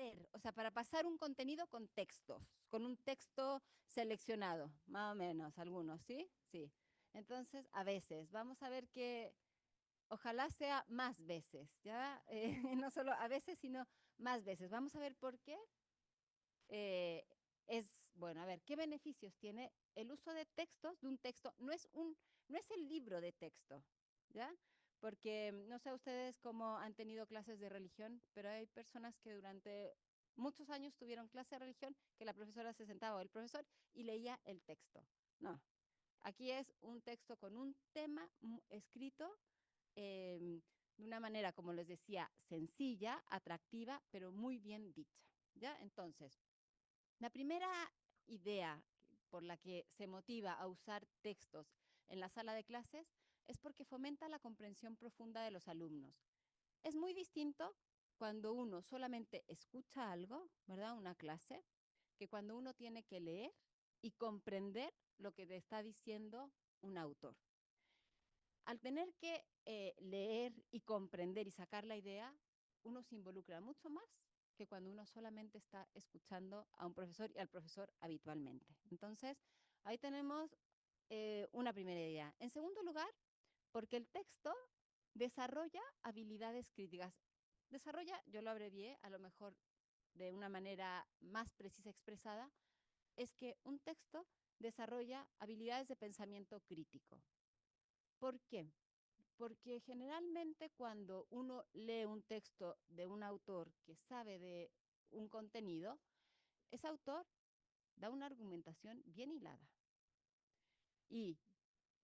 leer, o sea, para pasar un contenido con textos, con un texto seleccionado, más o menos, algunos, ¿sí? Sí. Entonces, a veces, vamos a ver que ojalá sea más veces, ¿ya? No solo a veces, sino más veces. Vamos a ver por qué. Eh, bueno, a ver, ¿qué beneficios tiene el uso de textos, de un texto? No es el libro de texto, ¿ya? Porque no sé ustedes cómo han tenido clases de religión, pero hay personas que durante muchos años tuvieron clase de religión que la profesora se sentaba o el profesor y leía el texto. No, aquí es un texto con un tema escrito de una manera, como les decía, sencilla, atractiva, pero muy bien dicha, ¿ya? Entonces, la primera idea por la que se motiva a usar textos en la sala de clases es porque fomenta la comprensión profunda de los alumnos. Es muy distinto cuando uno solamente escucha algo, ¿verdad? Una clase, que cuando uno tiene que leer y comprender lo que te está diciendo un autor. Al tener que leer y comprender y sacar la idea, uno se involucra mucho más que cuando uno solamente está escuchando a un profesor y al profesor habitualmente. Entonces, ahí tenemos una primera idea. En segundo lugar, porque el texto desarrolla habilidades críticas. Desarrolla, yo lo abrevié, a lo mejor de una manera más precisa expresada, es que un texto desarrolla habilidades de pensamiento crítico. ¿Por qué? Porque generalmente cuando uno lee un texto de un autor que sabe de un contenido, ese autor da una argumentación bien hilada. Y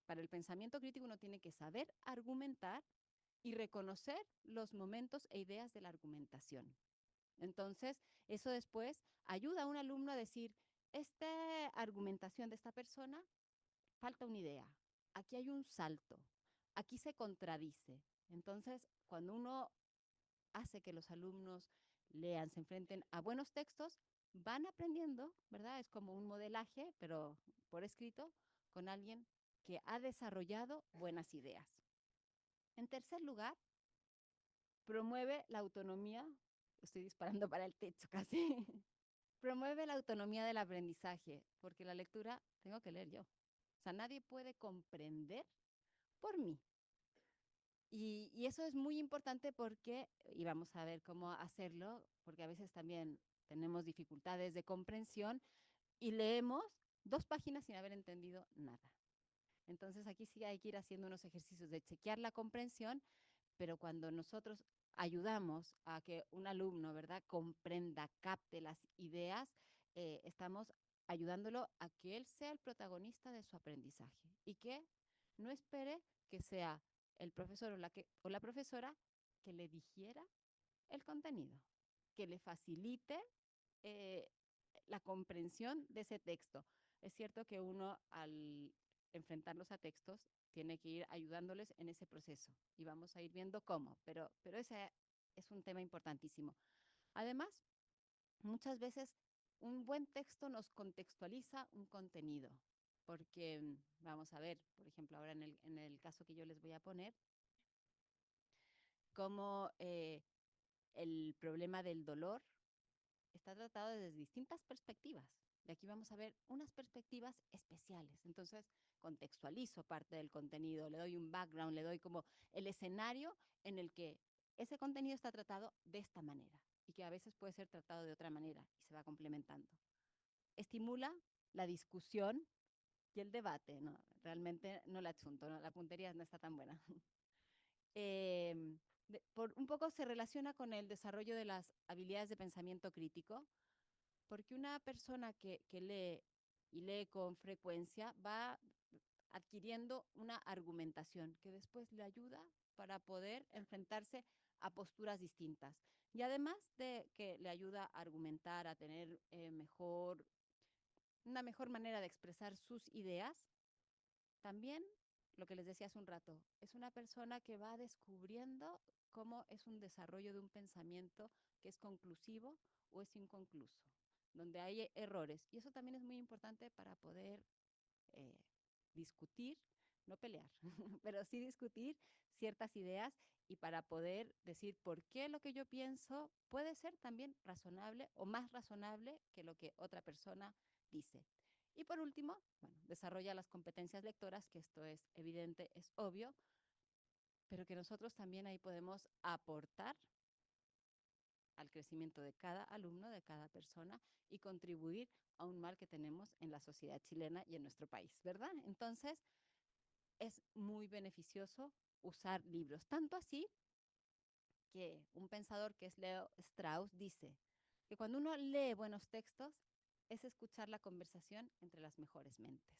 para el pensamiento crítico uno tiene que saber argumentar y reconocer los momentos e ideas de la argumentación. Entonces, eso después ayuda a un alumno a decir, esta argumentación de esta persona falta una idea, aquí hay un salto, aquí se contradice. Entonces, cuando uno hace que los alumnos lean, se enfrenten a buenos textos, van aprendiendo, ¿verdad? Es como un modelaje, pero por escrito, con alguien que ha desarrollado buenas ideas. En tercer lugar, promueve la autonomía, estoy disparando para el techo casi, promueve la autonomía del aprendizaje, porque la lectura tengo que leer yo. O sea, nadie puede comprender por mí. Y eso es muy importante porque, y vamos a ver cómo hacerlo, porque a veces también tenemos dificultades de comprensión y leemos 2 páginas sin haber entendido nada. Entonces aquí sí hay que ir haciendo unos ejercicios de chequear la comprensión, pero cuando nosotros ayudamos a que un alumno, ¿verdad?, comprenda, capte las ideas, estamos ayudándolo a que él sea el protagonista de su aprendizaje y que no espere que sea el profesor o la profesora que le digiera el contenido, que le facilite eh, la comprensión de ese texto. Es cierto que uno al enfrentarlos a textos tiene que ir ayudándoles en ese proceso y vamos a ir viendo cómo, pero ese es un tema importantísimo. Además, muchas veces un buen texto nos contextualiza un contenido, porque vamos a ver, por ejemplo, ahora en el caso que yo les voy a poner, cómo el problema del dolor está tratado desde distintas perspectivas. Y aquí vamos a ver unas perspectivas especiales. Entonces, contextualizo parte del contenido, le doy un background, le doy como el escenario en el que ese contenido está tratado de esta manera y que a veces puede ser tratado de otra manera y se va complementando. Estimula la discusión y el debate, ¿no? Realmente no la achunto, ¿no? La puntería no está tan buena. Por un poco se relaciona con el desarrollo de las habilidades de pensamiento crítico, porque una persona que lee y lee con frecuencia va adquiriendo una argumentación que después le ayuda para poder enfrentarse a posturas distintas. Y además de que le ayuda a argumentar, a tener una mejor manera de expresar sus ideas, también, lo que les decía hace un rato, es una persona que va descubriendo cómo es un desarrollo de un pensamiento que es conclusivo o es inconcluso, donde hay errores. Y eso también es muy importante para poder eh, discutir, no pelear, pero sí discutir ciertas ideas y para poder decir por qué lo que yo pienso puede ser también razonable o más razonable que lo que otra persona dice. Y por último, bueno, desarrolla las competencias lectoras, que esto es evidente, es obvio, pero que nosotros también ahí podemos aportar al crecimiento de cada alumno, de cada persona y contribuir a un mal que tenemos en la sociedad chilena y en nuestro país, ¿verdad? Entonces, es muy beneficioso usar libros, tanto así que un pensador que es Leo Strauss dice que cuando uno lee buenos textos es escuchar la conversación entre las mejores mentes.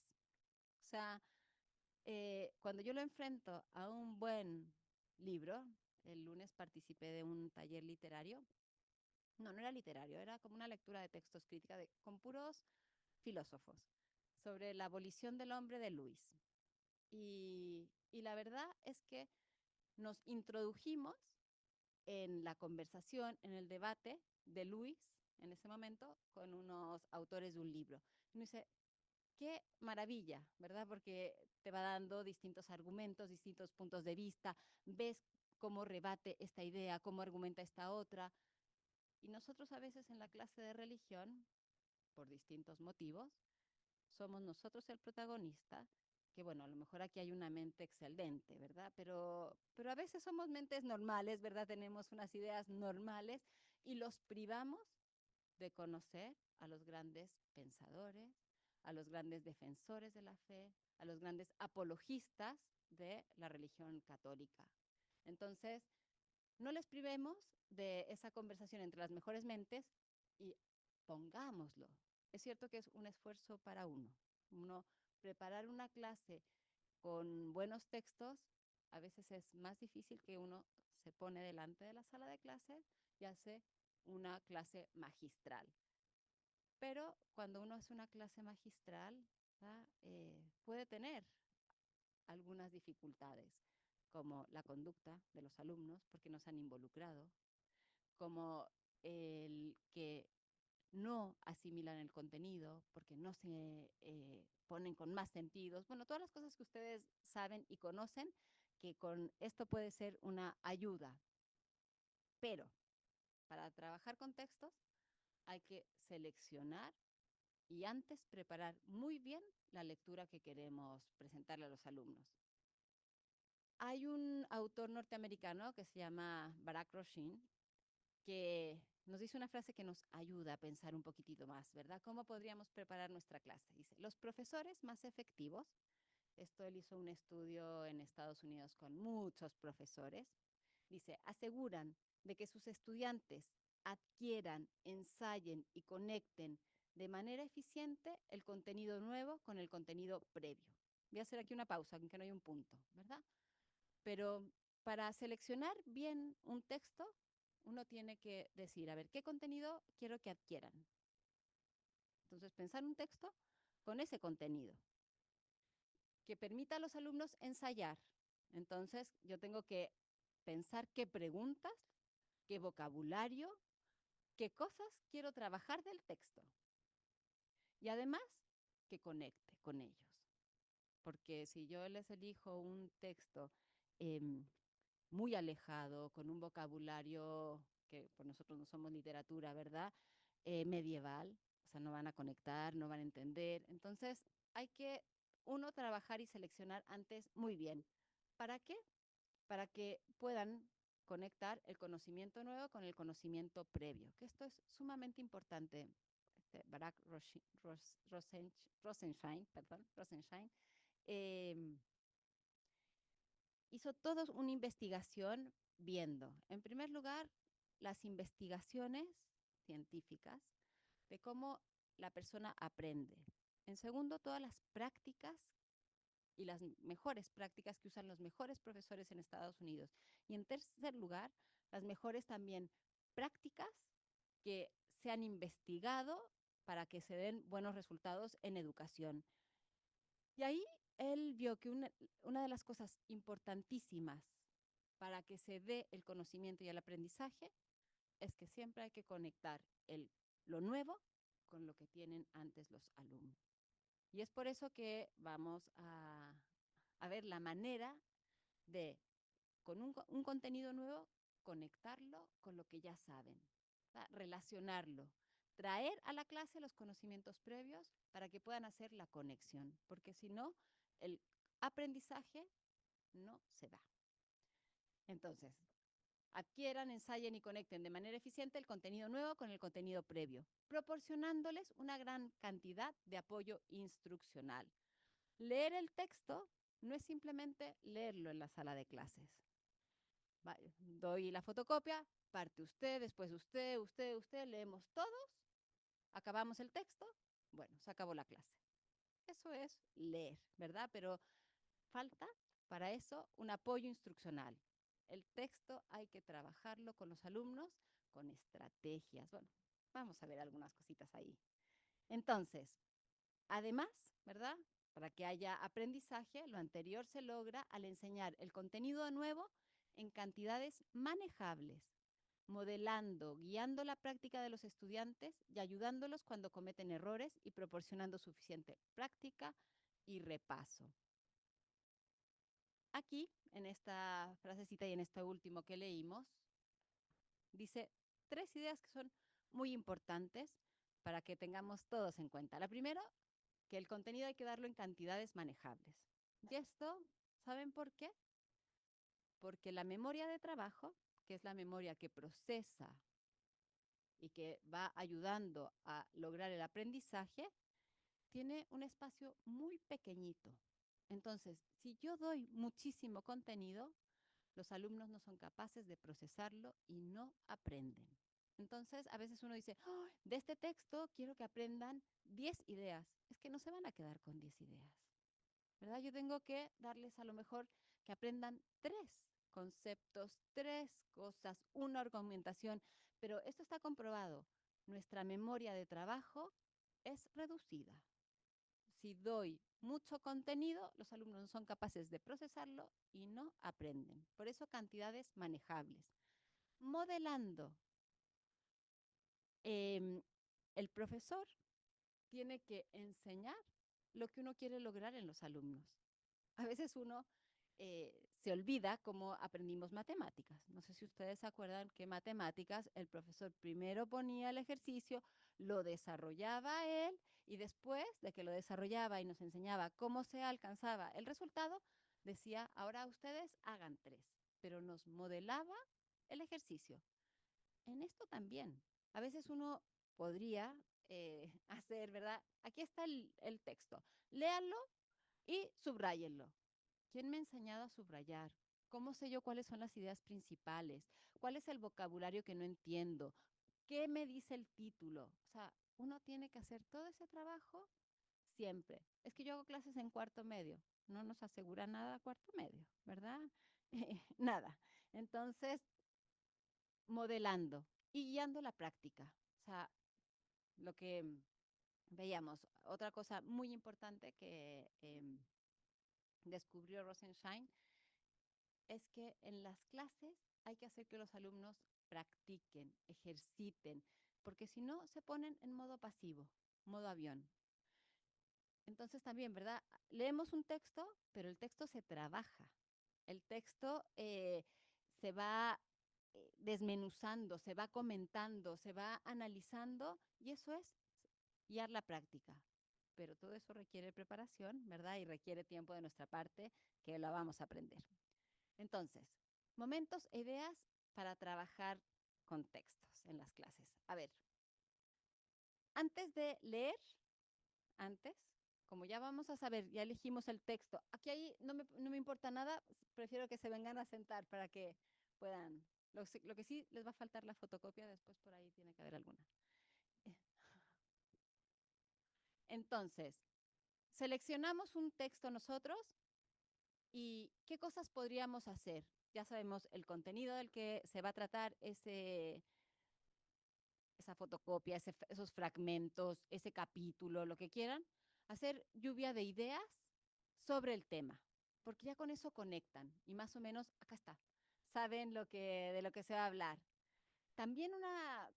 O sea, cuando yo lo enfrento a un buen libro, el lunes participé de un taller literario, no era literario, era como una lectura de textos crítica con puros filósofos sobre la abolición del hombre de Luis. Y la verdad es que nos introdujimos en la conversación, en el debate de Luis en ese momento con unos autores de un libro. Y uno dice, qué maravilla, ¿verdad? Porque te va dando distintos argumentos, distintos puntos de vista, ves cómo rebate esta idea, cómo argumenta esta otra. Y nosotros a veces en la clase de religión, por distintos motivos, somos nosotros el protagonista, que bueno, a lo mejor aquí hay una mente excelente, ¿verdad? Pero a veces somos mentes normales, ¿verdad? Tenemos unas ideas normales y los privamos de conocer a los grandes pensadores, a los grandes defensores de la fe, a los grandes apologistas de la religión católica. Entonces, no les privemos de esa conversación entre las mejores mentes y pongámoslo. Es cierto que es un esfuerzo para uno. Uno preparar una clase con buenos textos a veces es más difícil que uno se pone delante de la sala de clases y hace una clase magistral. Pero cuando uno hace una clase magistral, puede tener algunas dificultades, como la conducta de los alumnos, porque no se han involucrado, como el que no asimilan el contenido, porque no se ponen con más sentidos. Bueno, todas las cosas que ustedes saben y conocen, que con esto puede ser una ayuda. Pero para trabajar con textos hay que seleccionar y antes preparar muy bien la lectura que queremos presentarle a los alumnos. Hay un autor norteamericano que se llama Barack Roshin, que nos dice una frase que nos ayuda a pensar un poquitito más, ¿verdad? ¿Cómo podríamos preparar nuestra clase? Dice, los profesores más efectivos, esto él hizo un estudio en Estados Unidos con muchos profesores, dice, aseguran de que sus estudiantes adquieran, ensayen y conecten de manera eficiente el contenido nuevo con el contenido previo. Voy a hacer aquí una pausa, aunque no hay un punto, ¿verdad? Pero para seleccionar bien un texto, uno tiene que decir, a ver, ¿qué contenido quiero que adquieran? Entonces, pensar un texto con ese contenido, que permita a los alumnos ensayar. Entonces, yo tengo que pensar qué preguntas, qué vocabulario, qué cosas quiero trabajar del texto. Y además, que conecte con ellos. Porque si yo les elijo un texto eh, muy alejado, con un vocabulario que por nosotros no somos literatura, ¿verdad? Medieval, o sea, no van a conectar, no van a entender. Entonces, hay que uno trabajar y seleccionar antes muy bien. ¿Para qué? Para que puedan conectar el conocimiento nuevo con el conocimiento previo, que esto es sumamente importante. Barack Rosenstein, eh, hizo toda una investigación viendo, en primer lugar, las investigaciones científicas de cómo la persona aprende. En segundo, todas las prácticas y las mejores prácticas que usan los mejores profesores en Estados Unidos. Y en tercer lugar, las mejores también prácticas que se han investigado para que se den buenos resultados en educación. Y ahí él vio que una de las cosas importantísimas para que se dé el conocimiento y el aprendizaje es que siempre hay que conectar lo nuevo con lo que tienen antes los alumnos. Y es por eso que vamos a a ver la manera de, con un contenido nuevo, conectarlo con lo que ya saben, ¿verdad? Relacionarlo, traer a la clase los conocimientos previos para que puedan hacer la conexión, porque si no, el aprendizaje no se da. Entonces, adquieran, ensayen y conecten de manera eficiente el contenido nuevo con el contenido previo, proporcionándoles una gran cantidad de apoyo instruccional. Leer el texto no es simplemente leerlo en la sala de clases. Doy la fotocopia, parte usted, después usted, leemos todos, acabamos el texto, bueno, se acabó la clase. Eso es leer, ¿verdad? Pero falta para eso un apoyo instruccional. El texto hay que trabajarlo con los alumnos con estrategias. Bueno, vamos a ver algunas cositas ahí. Entonces, además, ¿verdad? Para que haya aprendizaje, lo anterior se logra al enseñar el contenido nuevo en cantidades manejables, modelando, guiando la práctica de los estudiantes y ayudándolos cuando cometen errores y proporcionando suficiente práctica y repaso. Aquí, en esta frasecita y en esto último que leímos, dice 3 ideas que son muy importantes para que tengamos todos en cuenta. La primera, que el contenido hay que darlo en cantidades manejables. Y esto, ¿saben por qué? Porque la memoria de trabajo, que es la memoria que procesa y que va ayudando a lograr el aprendizaje, tiene un espacio muy pequeñito. Entonces, si yo doy muchísimo contenido, los alumnos no son capaces de procesarlo y no aprenden. Entonces, a veces uno dice, oh, de este texto quiero que aprendan 10 ideas. Es que no se van a quedar con 10 ideas, ¿verdad? Yo tengo que darles a lo mejor que aprendan 3 conceptos, 3 cosas, una argumentación, pero esto está comprobado. Nuestra memoria de trabajo es reducida. Si doy mucho contenido, los alumnos no son capaces de procesarlo y no aprenden. Por eso cantidades manejables. Modelando. El profesor tiene que enseñar lo que uno quiere lograr en los alumnos. A veces uno se olvida cómo aprendimos matemáticas. No sé si ustedes se acuerdan que matemáticas el profesor primero ponía el ejercicio, lo desarrollaba él y después de que lo desarrollaba y nos enseñaba cómo se alcanzaba el resultado, decía, ahora ustedes hagan 3, pero nos modelaba el ejercicio. En esto también. A veces uno podría hacer, ¿verdad? Aquí está el texto. Léanlo y subrayenlo. ¿Quién me ha enseñado a subrayar? ¿Cómo sé yo cuáles son las ideas principales? ¿Cuál es el vocabulario que no entiendo? ¿Qué me dice el título? O sea, uno tiene que hacer todo ese trabajo siempre. Es que yo hago clases en cuarto medio. No nos asegura nada cuarto medio, ¿verdad? Nada. Entonces, modelando y guiando la práctica. O sea, lo que veíamos, otra cosa muy importante que descubrió Rosenstein es que en las clases hay que hacer que los alumnos practiquen, ejerciten, porque si no se ponen en modo pasivo, modo avión. Entonces también, ¿verdad? Leemos un texto, pero el texto se trabaja. El texto se va desmenuzando, se va comentando, se va analizando y eso es guiar la práctica. Pero todo eso requiere preparación, ¿verdad? Y requiere tiempo de nuestra parte que la vamos a aprender. Entonces, momentos e ideas para trabajar con textos en las clases. A ver, antes de leer, antes, como ya vamos a saber, ya elegimos el texto, aquí ahí no me importa nada, prefiero que se vengan a sentar para que puedan, lo que sí les va a faltar la fotocopia, después por ahí tiene que haber alguna. Entonces, seleccionamos un texto nosotros y qué cosas podríamos hacer. Ya sabemos el contenido del que se va a tratar esa fotocopia, esos fragmentos, ese capítulo, lo que quieran, hacer lluvia de ideas sobre el tema, porque ya con eso conectan y más o menos, acá está, saben de lo que se va a hablar. También una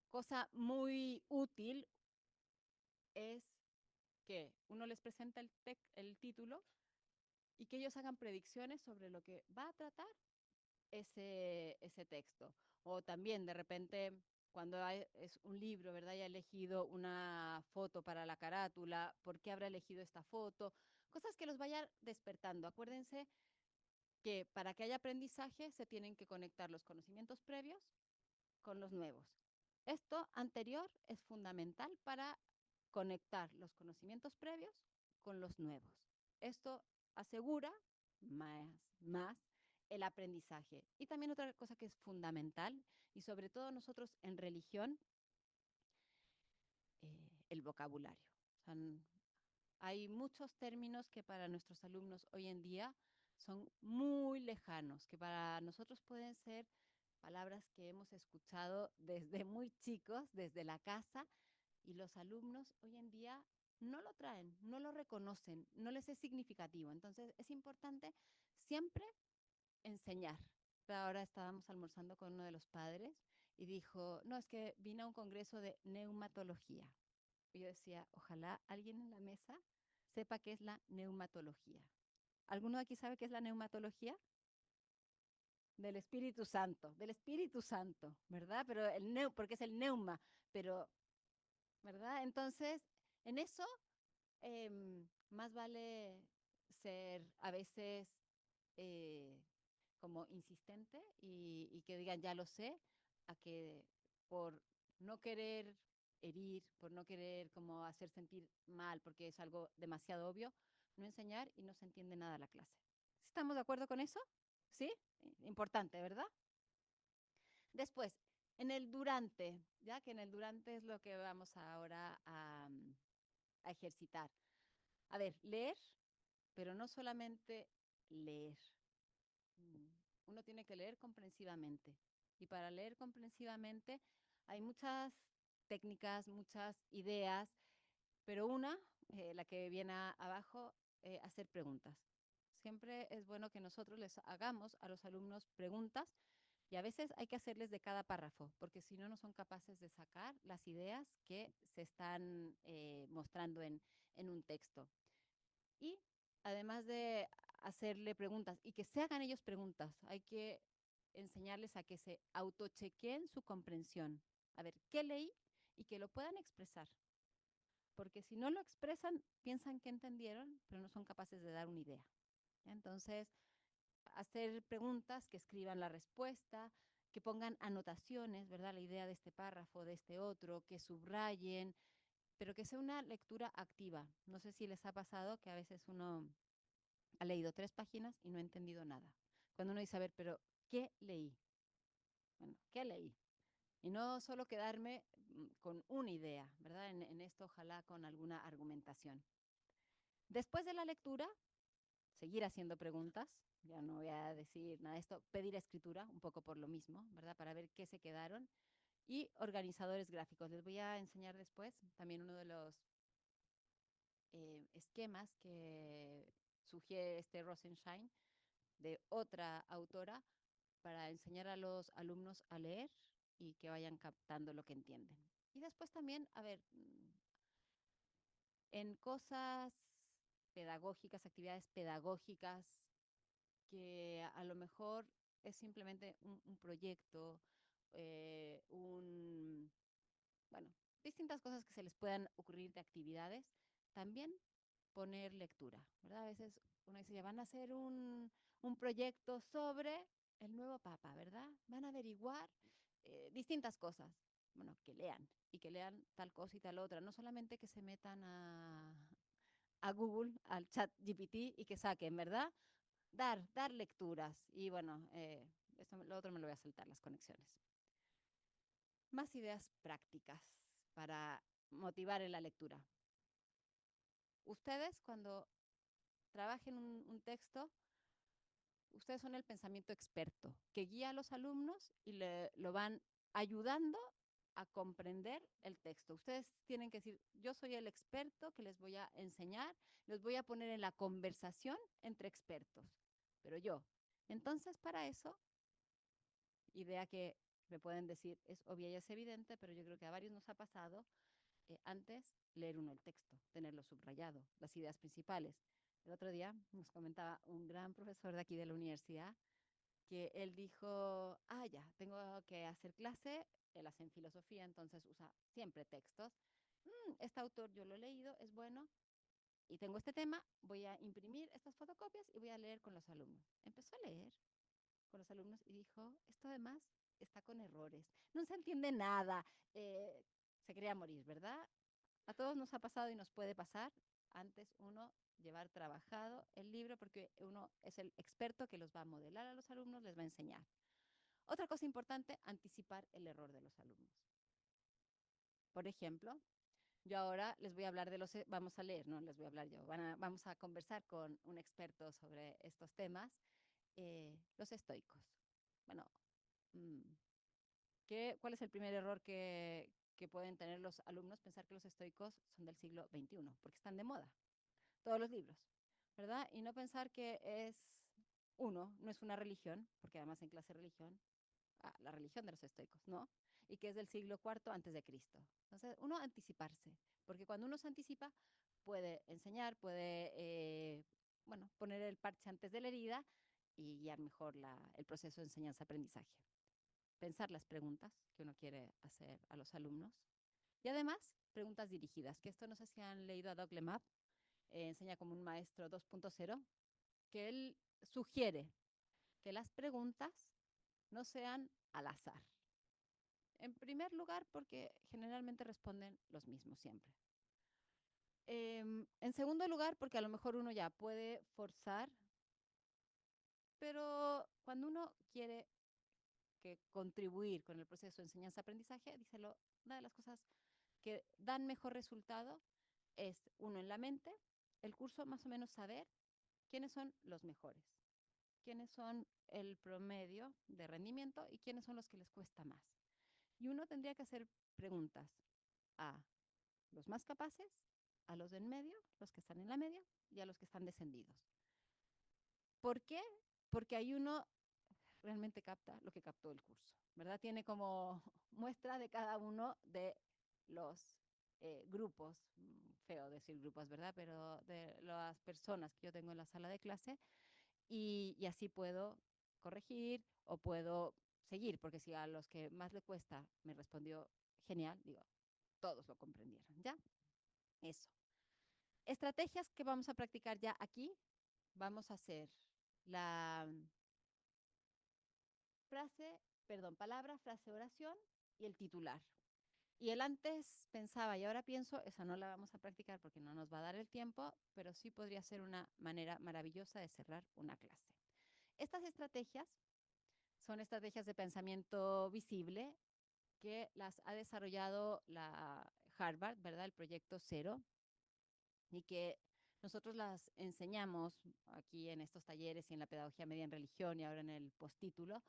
cosa muy útil es que uno les presenta el título y que ellos hagan predicciones sobre lo que va a tratar ese texto. O también de repente cuando es un libro, ¿verdad? Y ha elegido una foto para la carátula, ¿por qué habrá elegido esta foto? Cosas que los vayan despertando. Acuérdense que para que haya aprendizaje se tienen que conectar los conocimientos previos con los nuevos. Esto anterior es fundamental para conectar los conocimientos previos con los nuevos. Esto asegura más el aprendizaje. Y también otra cosa que es fundamental, y sobre todo nosotros en religión, el vocabulario. O sea, hay muchos términos que para nuestros alumnos hoy en día son muy lejanos, que para nosotros pueden ser palabras que hemos escuchado desde muy chicos, desde la casa, y los alumnos hoy en día no lo traen, no lo reconocen, no les es significativo. Entonces es importante siempre enseñar. Ahora estábamos almorzando con uno de los padres y dijo, no, es que vine a un congreso de neumatología. Y yo decía, ojalá alguien en la mesa sepa qué es la neumatología. ¿Alguno de aquí sabe qué es la neumatología? Del Espíritu Santo, ¿verdad? Pero porque es el neuma, pero, ¿verdad? Entonces, en eso, más vale ser a veces eh, como insistente y que digan, ya lo sé, a que por no querer herir, por no querer como hacer sentir mal, porque es algo demasiado obvio, no enseñar y no se entiende nada la clase. ¿Estamos de acuerdo con eso? ¿Sí? Importante, ¿verdad? Después, en el durante, ya que en el durante es lo que vamos ahora a ejercitar. A ver, leer, pero no solamente leer. Mm, Uno tiene que leer comprensivamente. Y para leer comprensivamente hay muchas técnicas, muchas ideas, pero una, la que viene abajo, hacer preguntas. Siempre es bueno que nosotros les hagamos a los alumnos preguntas y a veces hay que hacerles de cada párrafo, porque si no, no son capaces de sacar las ideas que se están mostrando en un texto. Y además de hacerle preguntas y que se hagan ellos preguntas, hay que enseñarles a que se autochequeen su comprensión. A ver, ¿qué leí? Y que lo puedan expresar. Porque si no lo expresan, piensan que entendieron, pero no son capaces de dar una idea. Entonces, hacer preguntas, que escriban la respuesta, que pongan anotaciones, ¿verdad? La idea de este párrafo, de este otro, que subrayen, pero que sea una lectura activa. No sé si les ha pasado que a veces uno ha leído 3 páginas y no ha entendido nada. Cuando uno dice, a ver, pero ¿qué leí? Bueno, ¿qué leí? Y no solo quedarme con una idea, ¿verdad? En esto ojalá con alguna argumentación. Después de la lectura, seguir haciendo preguntas, ya no voy a decir nada de esto, pedir escritura, un poco por lo mismo, ¿verdad? Para ver qué se quedaron. Y organizadores gráficos. Les voy a enseñar después también uno de los esquemas que sugiere este Rosenshine de otra autora para enseñar a los alumnos a leer y que vayan captando lo que entienden. Y después también, a ver, en cosas pedagógicas, actividades pedagógicas, que a lo mejor es simplemente un proyecto, bueno, distintas cosas que se les puedan ocurrir de actividades, también poner lectura, ¿verdad? A veces uno dice, ya van a hacer un proyecto sobre el nuevo papa, ¿verdad? Van a averiguar distintas cosas. Bueno, que lean y que lean tal cosa y tal otra, no solamente que se metan a Google, al chat GPT y que saquen, ¿verdad? Dar lecturas y bueno, lo otro me lo voy a saltar, las conexiones. Más ideas prácticas para motivar en la lectura. Ustedes cuando trabajen un texto, ustedes son el pensamiento experto que guía a los alumnos y lo van ayudando a comprender el texto. Ustedes tienen que decir, yo soy el experto que les voy a enseñar, les voy a poner en la conversación entre expertos, pero yo. Entonces, para eso, idea que me pueden decir es obvia y es evidente, pero yo creo que a varios nos ha pasado antes leer uno el texto, tenerlo subrayado, las ideas principales. El otro día nos comentaba un gran profesor de aquí de la universidad que él dijo, ya, tengo que hacer clase, él hace en filosofía, entonces usa siempre textos. Este autor yo lo he leído, es bueno, y tengo este tema, voy a imprimir estas fotocopias y voy a leer con los alumnos. Empezó a leer con los alumnos y dijo, esto además está con errores, no se entiende nada, eh, se quería morir, ¿verdad? A todos nos ha pasado y nos puede pasar antes uno llevar trabajado el libro porque uno es el experto que los va a modelar a los alumnos, les va a enseñar. Otra cosa importante, anticipar el error de los alumnos. Por ejemplo, yo ahora les voy a hablar de los, vamos a leer, no les voy a hablar yo, vamos a conversar con un experto sobre estos temas, los estoicos. Bueno, mm, ¿cuál es el primer error que pueden tener los alumnos? Pensar que los estoicos son del siglo XXI, porque están de moda, todos los libros, ¿verdad? Y no pensar que es no es una religión, porque además en clase de religión, la religión de los estoicos, ¿no? Y que es del siglo IV antes de Cristo. Entonces, uno anticiparse, porque cuando uno se anticipa, puede enseñar, puede, bueno, poner el parche antes de la herida y guiar mejor el proceso de enseñanza-aprendizaje. Pensar las preguntas que uno quiere hacer a los alumnos. Y además, preguntas dirigidas, que esto no sé si han leído a Doug Lemap, enseña como un maestro 2.0, que él sugiere que las preguntas no sean al azar. En primer lugar, porque generalmente responden los mismos siempre. En segundo lugar, porque a lo mejor uno ya puede forzar, pero cuando uno quiere que contribuir con el proceso de enseñanza-aprendizaje, díselo, una de las cosas que dan mejor resultado es, uno, en la mente, el curso más o menos saber quiénes son los mejores, quiénes son el promedio de rendimiento y quiénes son los que les cuesta más. Y uno tendría que hacer preguntas a los más capaces, a los de en medio, los que están en la media y a los que están descendidos. ¿Por qué? Porque ahí uno realmente capta lo que captó el curso, ¿verdad? Tiene como muestra de cada uno de los grupos, feo decir grupos, ¿verdad? Pero de las personas que yo tengo en la sala de clase y así puedo corregir o puedo seguir, porque si a los que más le cuesta me respondió genial, digo, todos lo comprendieron, ¿ya? Eso. Estrategias que vamos a practicar ya aquí. Vamos a hacer la palabra, frase, oración y el titular. Y el antes pensaba y ahora pienso, esa no la vamos a practicar porque no nos va a dar el tiempo, pero sí podría ser una manera maravillosa de cerrar una clase. Estas estrategias son estrategias de pensamiento visible que las ha desarrollado la Harvard, ¿verdad? El proyecto Cero, y que nosotros las enseñamos aquí en estos talleres y en la pedagogía media en religión y ahora en el postítulo,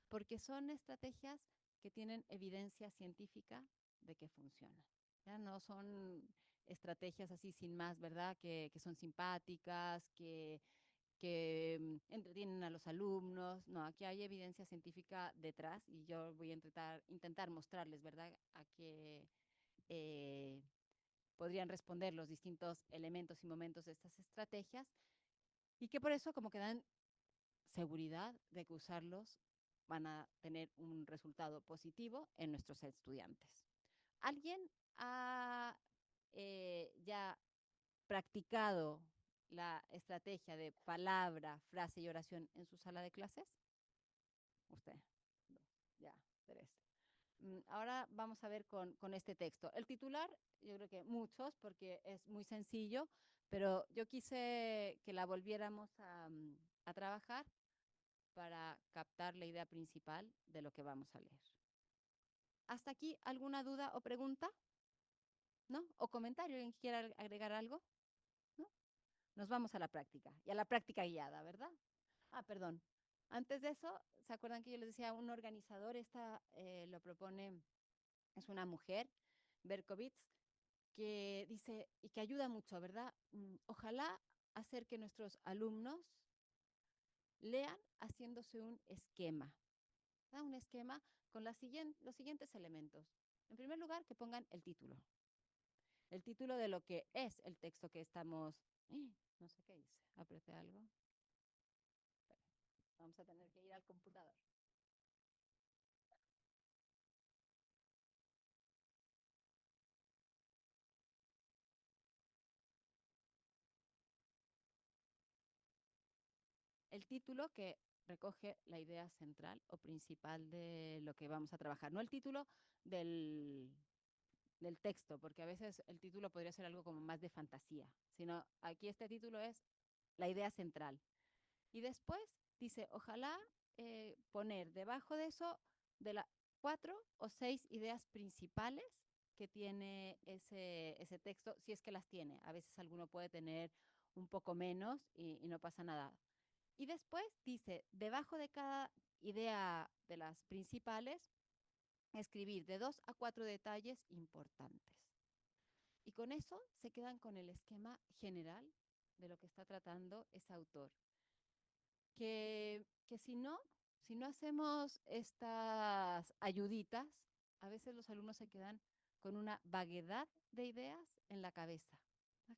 porque son estrategias que tienen evidencia científica de que funcionan. ¿Ya? No son estrategias así sin más, ¿verdad? Que son simpáticas, que entretienen a los alumnos. No, aquí hay evidencia científica detrás y yo voy a intentar mostrarles, ¿verdad? A qué podrían responder los distintos elementos y momentos de estas estrategias y que por eso como que dan seguridad de que usarlos van a tener un resultado positivo en nuestros estudiantes. ¿Alguien ha ya practicado la estrategia de palabra, frase y oración en su sala de clases? Usted, dos, ya, tres. Ahora vamos a ver con este texto. El titular, yo creo que muchos, porque es muy sencillo, pero yo quise que la volviéramos a trabajar para captar la idea principal de lo que vamos a leer. ¿Hasta aquí alguna duda o pregunta? ¿No? ¿O comentario? ¿Alguien quiera agregar algo? ¿No? Nos vamos a la práctica, y a la práctica guiada, ¿verdad? Perdón. Antes de eso, ¿se acuerdan que yo les decía un organizador? Esta lo propone, es una mujer, Berkowitz, que dice, y que ayuda mucho, ¿verdad? Ojalá hacer que nuestros alumnos lean haciéndose un esquema, ¿verdad? Un esquema con los siguientes elementos. En primer lugar, que pongan el título de lo que es el texto que estamos No sé qué hice. Apreté algo. Espera, vamos a tener que ir al computador. El título que recoge la idea central o principal de lo que vamos a trabajar. No el título del, del texto, porque a veces el título podría ser algo como más de fantasía, sino aquí este título es la idea central. Y después dice, ojalá poner debajo de eso de las 4 o 6 ideas principales que tiene ese texto, si es que las tiene. A veces alguno puede tener un poco menos y no pasa nada. Y después dice, debajo de cada idea de las principales, escribir de 2 a 4 detalles importantes. Y con eso se quedan con el esquema general de lo que está tratando ese autor. Que si no hacemos estas ayuditas, a veces los alumnos se quedan con una vaguedad de ideas en la cabeza.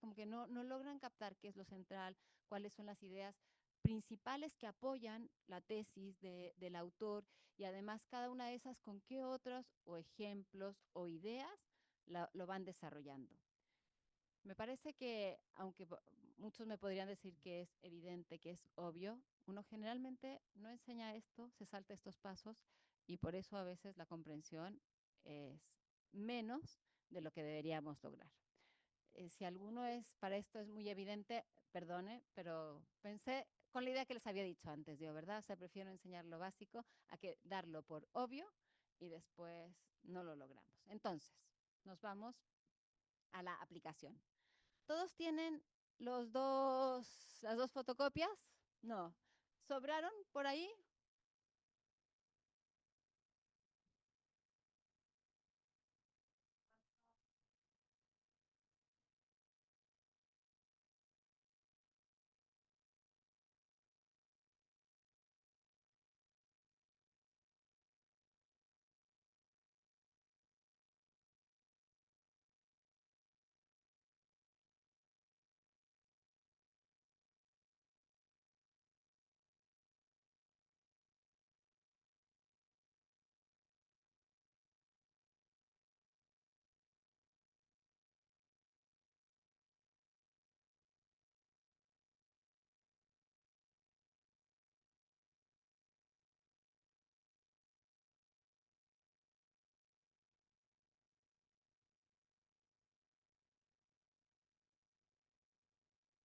Como que no logran captar qué es lo central, cuáles son las ideas principales que apoyan la tesis del autor y además cada una de esas con qué otros o ejemplos o ideas lo van desarrollando. Me parece que, aunque muchos me podrían decir que es evidente, que es obvio, uno generalmente no enseña esto, se salta estos pasos y por eso a veces la comprensión es menos de lo que deberíamos lograr. Si alguno es, para esto es muy evidente, perdone, pero pensé con la idea que les había dicho antes, yo, ¿verdad? O sea, prefiero enseñar lo básico a que darlo por obvio y después no lo logramos. Entonces, nos vamos a la aplicación. ¿Todos tienen las dos fotocopias? No. ¿Sobraron por ahí?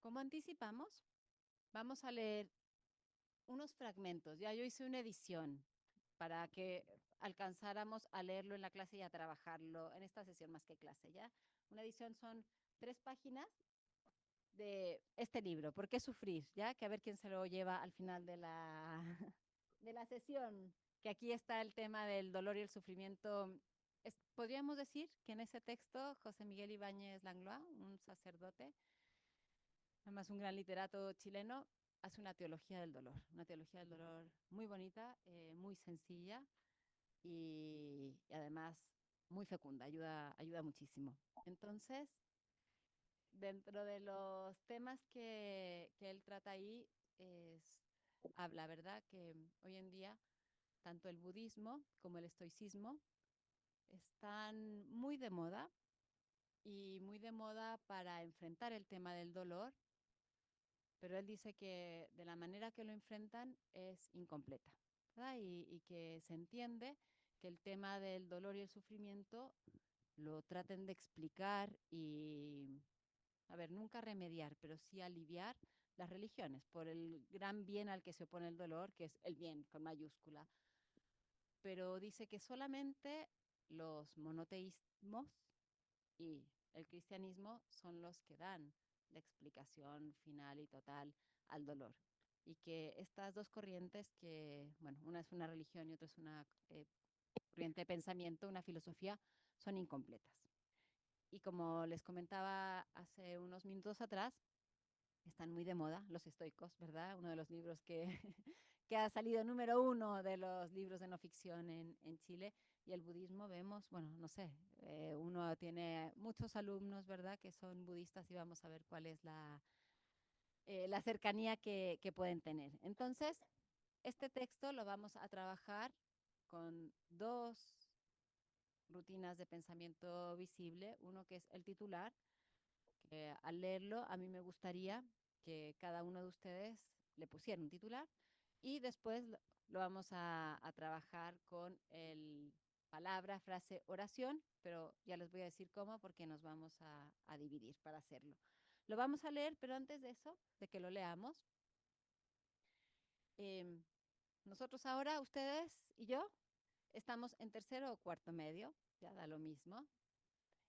Como anticipamos, vamos a leer unos fragmentos. Ya yo hice una edición para que alcanzáramos a leerlo en la clase y a trabajarlo en esta sesión más que clase, ¿ya? Una edición son 3 páginas de este libro, ¿Por qué sufrir? ¿Ya? Que a ver quién se lo lleva al final de de la sesión, que aquí está el tema del dolor y el sufrimiento. Podríamos decir que en ese texto José Miguel Ibáñez Langlois, un sacerdote, además un gran literato chileno, hace una teología del dolor muy bonita, muy sencilla y además muy fecunda, ayuda muchísimo. Entonces, dentro de los temas que él trata ahí, es, habla, ¿verdad? Que hoy en día tanto el budismo como el estoicismo están muy de moda y muy de moda para enfrentar el tema del dolor, pero él dice que de la manera que lo enfrentan es incompleta, ¿verdad? Y que se entiende que el tema del dolor y el sufrimiento lo traten de explicar y, a ver, nunca remediar, pero sí aliviar las religiones por el gran bien al que se opone el dolor, que es el bien con mayúscula. Pero dice que solamente los monoteísmos y el cristianismo son los que dan la explicación final y total al dolor. Y que estas dos corrientes, que, bueno, una es una religión y otra es una corriente de pensamiento, una filosofía, son incompletas. Y como les comentaba hace unos minutos atrás, están muy de moda los estoicos, ¿verdad? Uno de los libros que, que ha salido número 1 de los libros de no ficción en Chile. Y el budismo vemos, bueno, no sé, uno tiene muchos alumnos, ¿verdad?, que son budistas y vamos a ver cuál es la cercanía que pueden tener. Entonces, este texto lo vamos a trabajar con dos rutinas de pensamiento visible, uno que es el titular, que al leerlo a mí me gustaría que cada uno de ustedes le pusiera un titular y después lo vamos a trabajar con el palabra, frase, oración, pero ya les voy a decir cómo porque nos vamos a dividir para hacerlo. Lo vamos a leer, pero antes de eso, de que lo leamos, eh, nosotros ahora, ustedes y yo, estamos en tercero o cuarto medio, ya da lo mismo.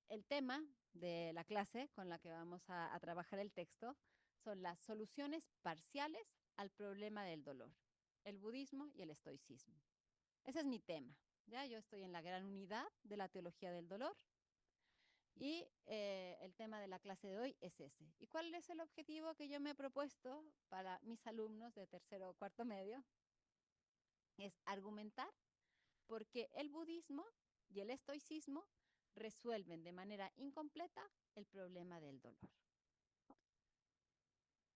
El tema de la clase con la que vamos a trabajar el texto son las soluciones parciales al problema del dolor, el budismo y el estoicismo. Ese es mi tema. Ya yo estoy en la gran unidad de la teología del dolor y el tema de la clase de hoy es ese. ¿Y cuál es el objetivo que yo me he propuesto para mis alumnos de tercero o cuarto medio? Es argumentar porque el budismo y el estoicismo resuelven de manera incompleta el problema del dolor.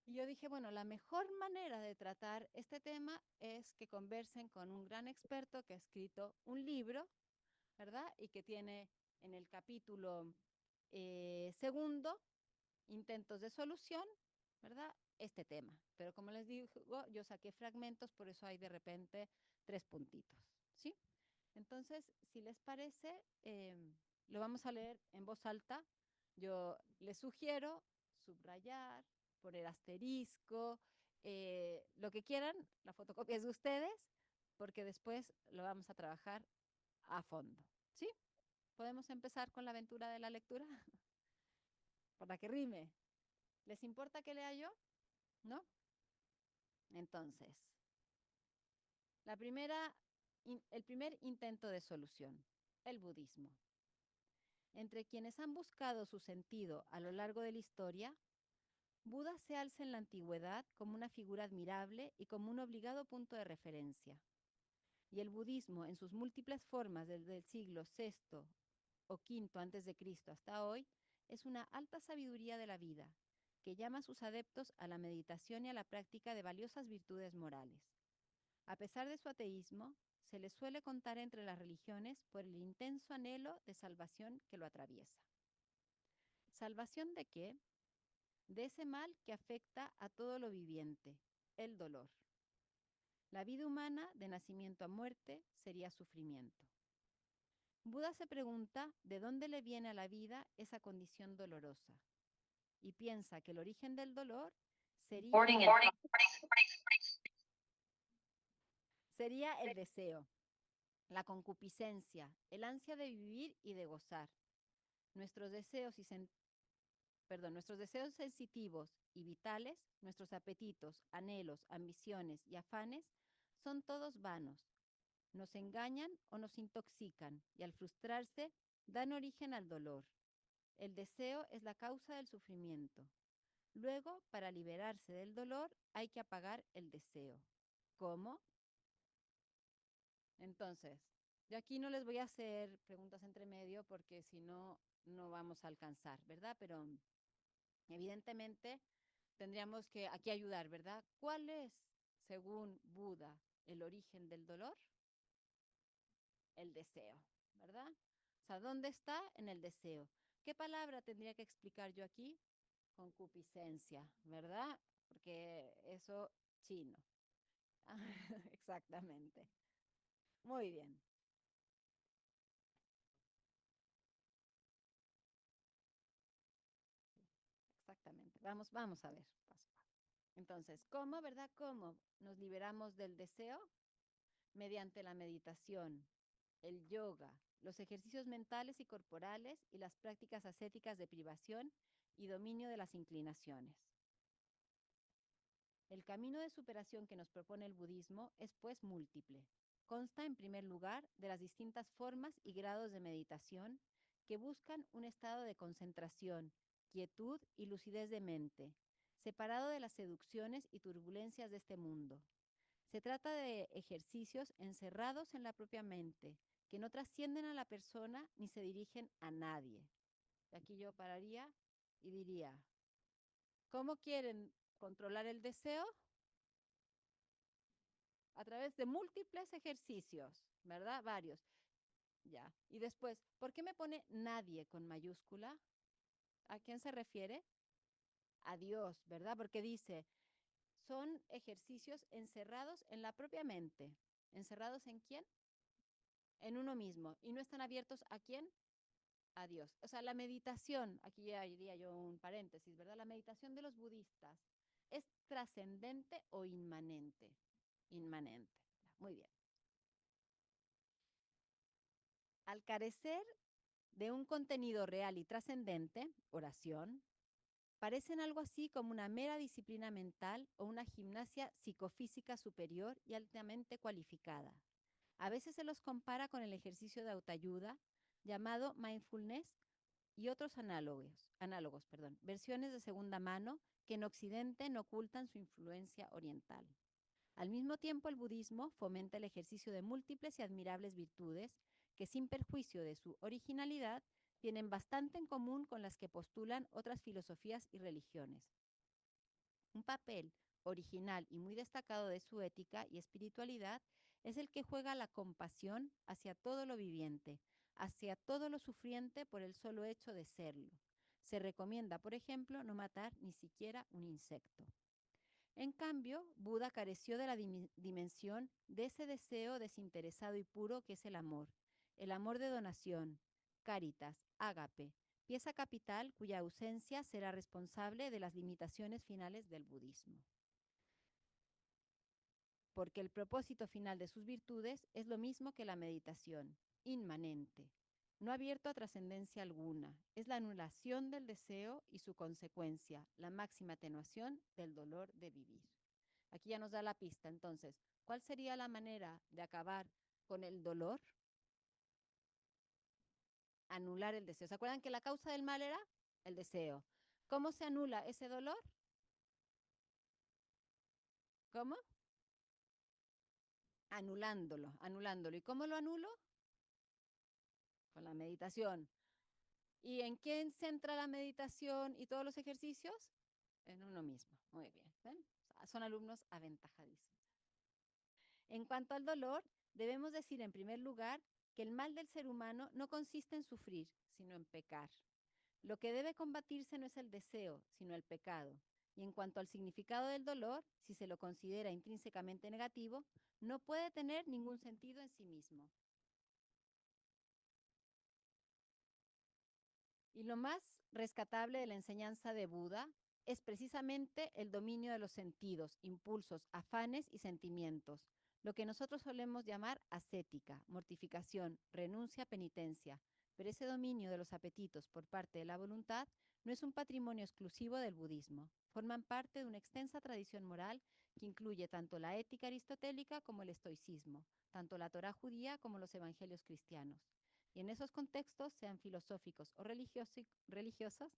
Y yo dije, bueno, la mejor manera de tratar este tema es que conversen con un gran experto que ha escrito un libro, ¿verdad? Y que tiene en el capítulo segundo, intentos de solución, ¿verdad? Este tema. Pero como les digo, yo saqué fragmentos, por eso hay de repente 3 puntitos, ¿sí? Entonces, si les parece, lo vamos a leer en voz alta. Yo les sugiero subrayar, poner asterisco, lo que quieran, la fotocopia es de ustedes, porque después lo vamos a trabajar a fondo. ¿Sí? ¿Podemos empezar con la aventura de la lectura? Por la que rime. ¿Les importa que lea yo? ¿No? Entonces, el primer intento de solución, el budismo. Entre quienes han buscado su sentido a lo largo de la historia, Buda se alza en la antigüedad como una figura admirable y como un obligado punto de referencia. Y el budismo, en sus múltiples formas desde el siglo VI o V antes de Cristo hasta hoy, es una alta sabiduría de la vida que llama a sus adeptos a la meditación y a la práctica de valiosas virtudes morales. A pesar de su ateísmo, se le suele contar entre las religiones por el intenso anhelo de salvación que lo atraviesa. ¿Salvación de qué? De ese mal que afecta a todo lo viviente, el dolor. La vida humana, de nacimiento a muerte, sería sufrimiento. Buda se pregunta de dónde le viene a la vida esa condición dolorosa y piensa que el origen del dolor sería el deseo, la concupiscencia, el ansia de vivir y de gozar. Nuestros deseos nuestros deseos sensitivos y vitales, nuestros apetitos, anhelos, ambiciones y afanes, son todos vanos. Nos engañan o nos intoxican y al frustrarse dan origen al dolor. El deseo es la causa del sufrimiento. Luego, para liberarse del dolor, hay que apagar el deseo. ¿Cómo? Entonces, yo aquí no les voy a hacer preguntas entre medio porque si no, no vamos a alcanzar, ¿verdad? Pero evidentemente tendríamos que aquí ayudar, ¿verdad? ¿Cuál es, según Buda, el origen del dolor? El deseo, ¿verdad? O sea, ¿dónde está? En el deseo. ¿Qué palabra tendría que explicar yo aquí? Concupiscencia, ¿verdad? Porque eso, chino. Exactamente. Muy bien, exactamente. Vamos a ver. Paso a paso. Entonces, ¿cómo, verdad? ¿Cómo nos liberamos del deseo? Mediante la meditación, el yoga, los ejercicios mentales y corporales y las prácticas ascéticas de privación y dominio de las inclinaciones. El camino de superación que nos propone el budismo es pues múltiple. Consta en primer lugar de las distintas formas y grados de meditación que buscan un estado de concentración, quietud y lucidez de mente, separado de las seducciones y turbulencias de este mundo. Se trata de ejercicios encerrados en la propia mente, que no trascienden a la persona ni se dirigen a nadie. Aquí yo pararía y diría, ¿cómo quieren controlar el deseo a través de múltiples ejercicios, ¿verdad? Varios. Ya. Y después, ¿por qué me pone nadie con mayúscula? ¿A quién se refiere? A Dios, ¿verdad? Porque dice, son ejercicios encerrados en la propia mente. ¿Encerrados en quién? En uno mismo. ¿Y no están abiertos a quién? A Dios. O sea, la meditación, aquí ya diría yo un paréntesis, ¿verdad? La meditación de los budistas es trascendente o inmanente. Inmanente. Muy bien. Al carecer de un contenido real y trascendente, oración, parecen algo así como una mera disciplina mental o una gimnasia psicofísica superior y altamente cualificada. A veces se los compara con el ejercicio de autoayuda llamado mindfulness y otros análogos, versiones de segunda mano que en Occidente no ocultan su influencia oriental. Al mismo tiempo, el budismo fomenta el ejercicio de múltiples y admirables virtudes que, sin perjuicio de su originalidad, tienen bastante en común con las que postulan otras filosofías y religiones. Un papel original y muy destacado de su ética y espiritualidad es el que juega la compasión hacia todo lo viviente, hacia todo lo sufriente por el solo hecho de serlo. Se recomienda, por ejemplo, no matar ni siquiera un insecto. En cambio, Buda careció de la dimensión de ese deseo desinteresado y puro que es el amor de donación, caritas, ágape, pieza capital cuya ausencia será responsable de las limitaciones finales del budismo. Porque el propósito final de sus virtudes es lo mismo que la meditación, inmanente, no abierto a trascendencia alguna, es la anulación del deseo y su consecuencia, la máxima atenuación del dolor de vivir. Aquí ya nos da la pista. Entonces, ¿cuál sería la manera de acabar con el dolor? Anular el deseo. ¿Se acuerdan que la causa del mal era el deseo? ¿Cómo se anula ese dolor? ¿Cómo? Anulándolo. ¿Y cómo lo anulo? Con la meditación. ¿Y en quién centra la meditación y todos los ejercicios? En uno mismo. Muy bien. ¿Ven? O sea, son alumnos aventajadísimos. En cuanto al dolor, debemos decir en primer lugar que el mal del ser humano no consiste en sufrir, sino en pecar. Lo que debe combatirse no es el deseo, sino el pecado. Y en cuanto al significado del dolor, si se lo considera intrínsecamente negativo, no puede tener ningún sentido en sí mismo. Y lo más rescatable de la enseñanza de Buda es precisamente el dominio de los sentidos, impulsos, afanes y sentimientos, lo que nosotros solemos llamar ascética, mortificación, renuncia, penitencia. Pero ese dominio de los apetitos por parte de la voluntad no es un patrimonio exclusivo del budismo. Forman parte de una extensa tradición moral que incluye tanto la ética aristotélica como el estoicismo, tanto la Torá judía como los evangelios cristianos. Y en esos contextos, sean filosóficos o religiosos,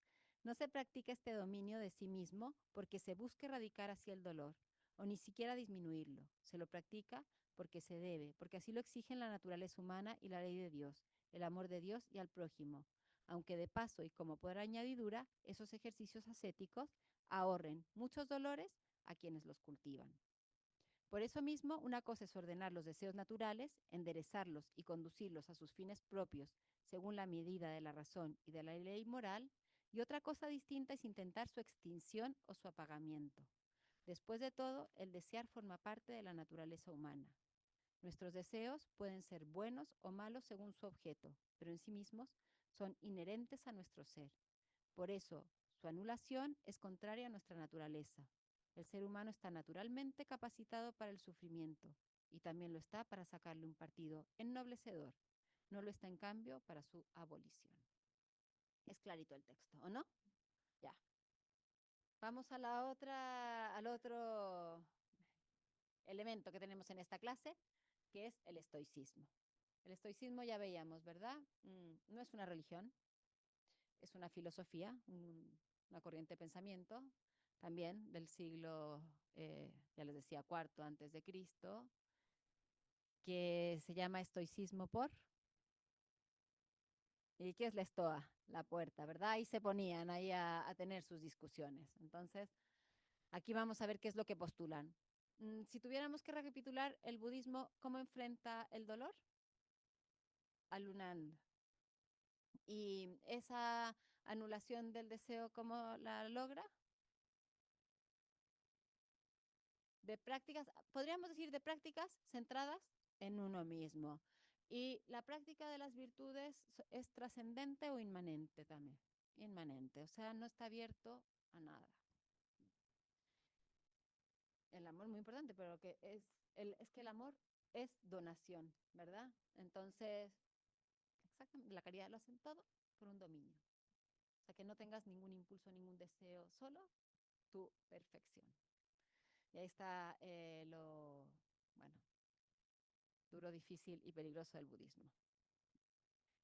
no se practica este dominio de sí mismo porque se busque erradicar así el dolor, o ni siquiera disminuirlo. Se lo practica porque se debe, porque así lo exigen la naturaleza humana y la ley de Dios, el amor de Dios y al prójimo, aunque de paso y como por añadidura, esos ejercicios ascéticos ahorren muchos dolores a quienes los cultivan. Por eso mismo, una cosa es ordenar los deseos naturales, enderezarlos y conducirlos a sus fines propios, según la medida de la razón y de la ley moral, y otra cosa distinta es intentar su extinción o su apagamiento. Después de todo, el desear forma parte de la naturaleza humana. Nuestros deseos pueden ser buenos o malos según su objeto, pero en sí mismos son inherentes a nuestro ser. Por eso, su anulación es contraria a nuestra naturaleza. El ser humano está naturalmente capacitado para el sufrimiento y también lo está para sacarle un partido ennoblecedor. No lo está, en cambio, para su abolición. Es clarito el texto, ¿o no? Ya. Vamos a al otro elemento que tenemos en esta clase, que es el estoicismo. El estoicismo ya veíamos, ¿verdad? No es una religión, es una filosofía, una corriente de pensamiento, también del siglo, ya les decía, cuarto antes de Cristo, que se llama estoicismo por. ¿Y qué es la estoa? La puerta, ¿verdad? Ahí se ponían ahí a tener sus discusiones. Entonces, Aquí vamos a ver qué es lo que postulan. Si tuviéramos que recapitular el budismo, ¿cómo enfrenta el dolor? Alunando. Y esa anulación del deseo, ¿cómo la logra? De prácticas, podríamos decir de prácticas centradas en uno mismo. Y la práctica de las virtudes es trascendente o inmanente también. Inmanente, o sea, no está abierto a nada. El amor muy importante, pero que es que el amor es donación, ¿verdad? Entonces, exactamente, la caridad lo hacen todo por un dominio. O sea, que no tengas ningún impulso, ningún deseo, solo tu perfección. Y ahí está bueno, duro, difícil y peligroso del budismo.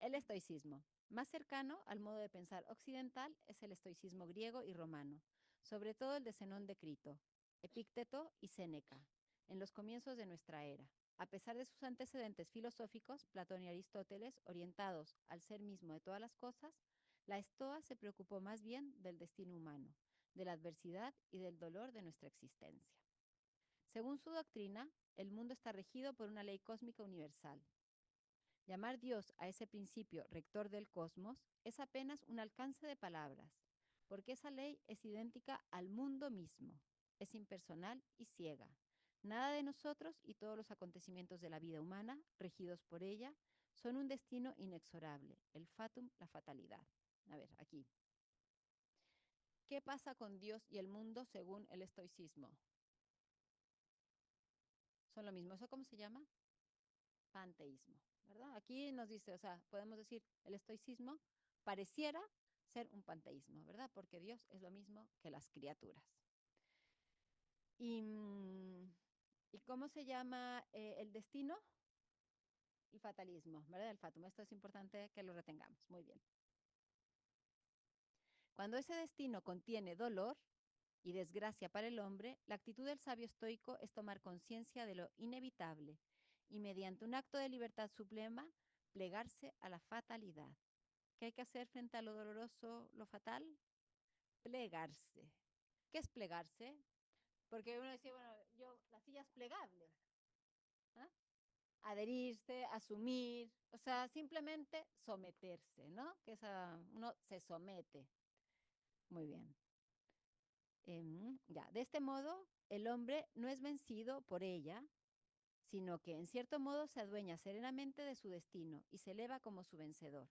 El estoicismo. Más cercano al modo de pensar occidental es el estoicismo griego y romano, sobre todo el de Zenón de Crito, Epícteto y Séneca, en los comienzos de nuestra era. A pesar de sus antecedentes filosóficos, Platón y Aristóteles, orientados al ser mismo de todas las cosas, la estoa se preocupó más bien del destino humano, de la adversidad y del dolor de nuestra existencia. Según su doctrina, el mundo está regido por una ley cósmica universal. Llamar Dios a ese principio rector del cosmos es apenas un alcance de palabras, porque esa ley es idéntica al mundo mismo, es impersonal y ciega. Nada de nosotros y todos los acontecimientos de la vida humana, regidos por ella, son un destino inexorable, el fatum, la fatalidad. A ver, aquí. ¿Qué pasa con Dios y el mundo según el estoicismo? Son lo mismo. ¿Eso cómo se llama? Panteísmo, ¿verdad? Aquí nos dice, o sea, podemos decir, el estoicismo pareciera ser un panteísmo, ¿verdad? Porque Dios es lo mismo que las criaturas. ¿Y cómo se llama el destino? El fatalismo, ¿verdad? El fatum. Esto es importante que lo retengamos. Muy bien. Cuando ese destino contiene dolor y desgracia para el hombre, la actitud del sabio estoico es tomar conciencia de lo inevitable y mediante un acto de libertad suprema, plegarse a la fatalidad. ¿Qué hay que hacer frente a lo doloroso, lo fatal? Plegarse. ¿Qué es plegarse? Porque uno decía, bueno, la silla es plegable. ¿Ah? Adherirse, asumir, o sea, simplemente someterse, ¿no? Uno se somete. Muy bien. Ya, de este modo, el hombre no es vencido por ella, sino que en cierto modo se adueña serenamente de su destino y se eleva como su vencedor.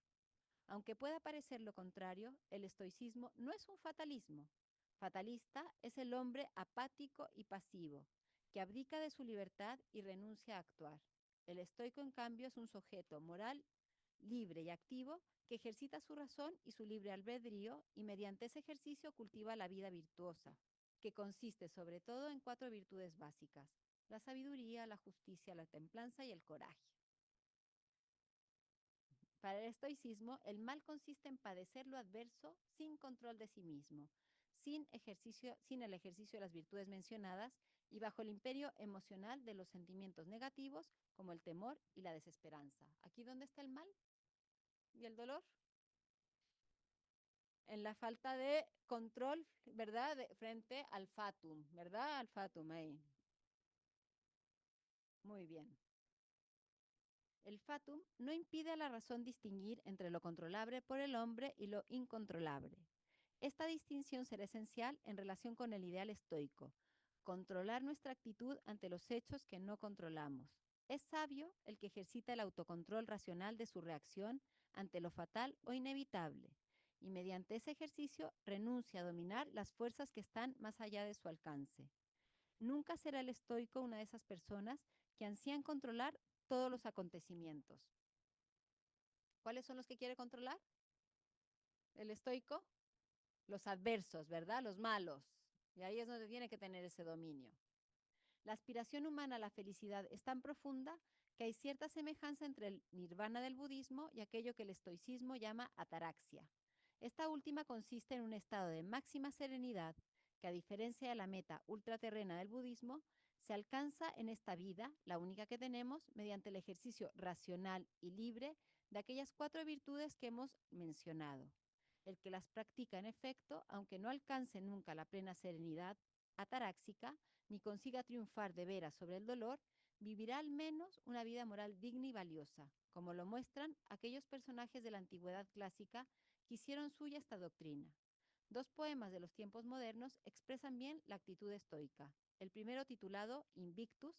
Aunque pueda parecer lo contrario, el estoicismo no es un fatalismo. Fatalista es el hombre apático y pasivo, que abdica de su libertad y renuncia a actuar. El estoico, en cambio, es un sujeto moral, libre y activo, que ejercita su razón y su libre albedrío y mediante ese ejercicio cultiva la vida virtuosa, que consiste sobre todo en 4 virtudes básicas: la sabiduría, la justicia, la templanza y el coraje. Para el estoicismo, el mal consiste en padecer lo adverso sin control de sí mismo, sin el ejercicio de las virtudes mencionadas y bajo el imperio emocional de los sentimientos negativos como el temor y la desesperanza. ¿Aquí dónde está el mal y el dolor? En la falta de control, ¿verdad? Frente al fatum, ¿verdad? Al fatum ahí. Muy bien. El fatum no impide a la razón distinguir entre lo controlable por el hombre y lo incontrolable. Esta distinción será esencial en relación con el ideal estoico, controlar nuestra actitud ante los hechos que no controlamos. Es sabio el que ejercita el autocontrol racional de su reacción ante lo fatal o inevitable, y mediante ese ejercicio renuncia a dominar las fuerzas que están más allá de su alcance. Nunca será el estoico una de esas personas que ansían controlar todos los acontecimientos. ¿Cuáles son los que quiere controlar? El estoico, los adversos, ¿verdad? Los malos. Y ahí es donde tiene que tener ese dominio. La aspiración humana a la felicidad es tan profunda que hay cierta semejanza entre el nirvana del budismo y aquello que el estoicismo llama ataraxia. Esta última consiste en un estado de máxima serenidad que, a diferencia de la meta ultraterrena del budismo, se alcanza en esta vida, la única que tenemos, mediante el ejercicio racional y libre de aquellas 4 virtudes que hemos mencionado. El que las practica, en efecto, aunque no alcance nunca la plena serenidad, ataráxica, ni consiga triunfar de veras sobre el dolor, vivirá al menos una vida moral digna y valiosa, como lo muestran aquellos personajes de la antigüedad clásica que hicieron suya esta doctrina. Dos poemas de los tiempos modernos expresan bien la actitud estoica. El primero, titulado Invictus,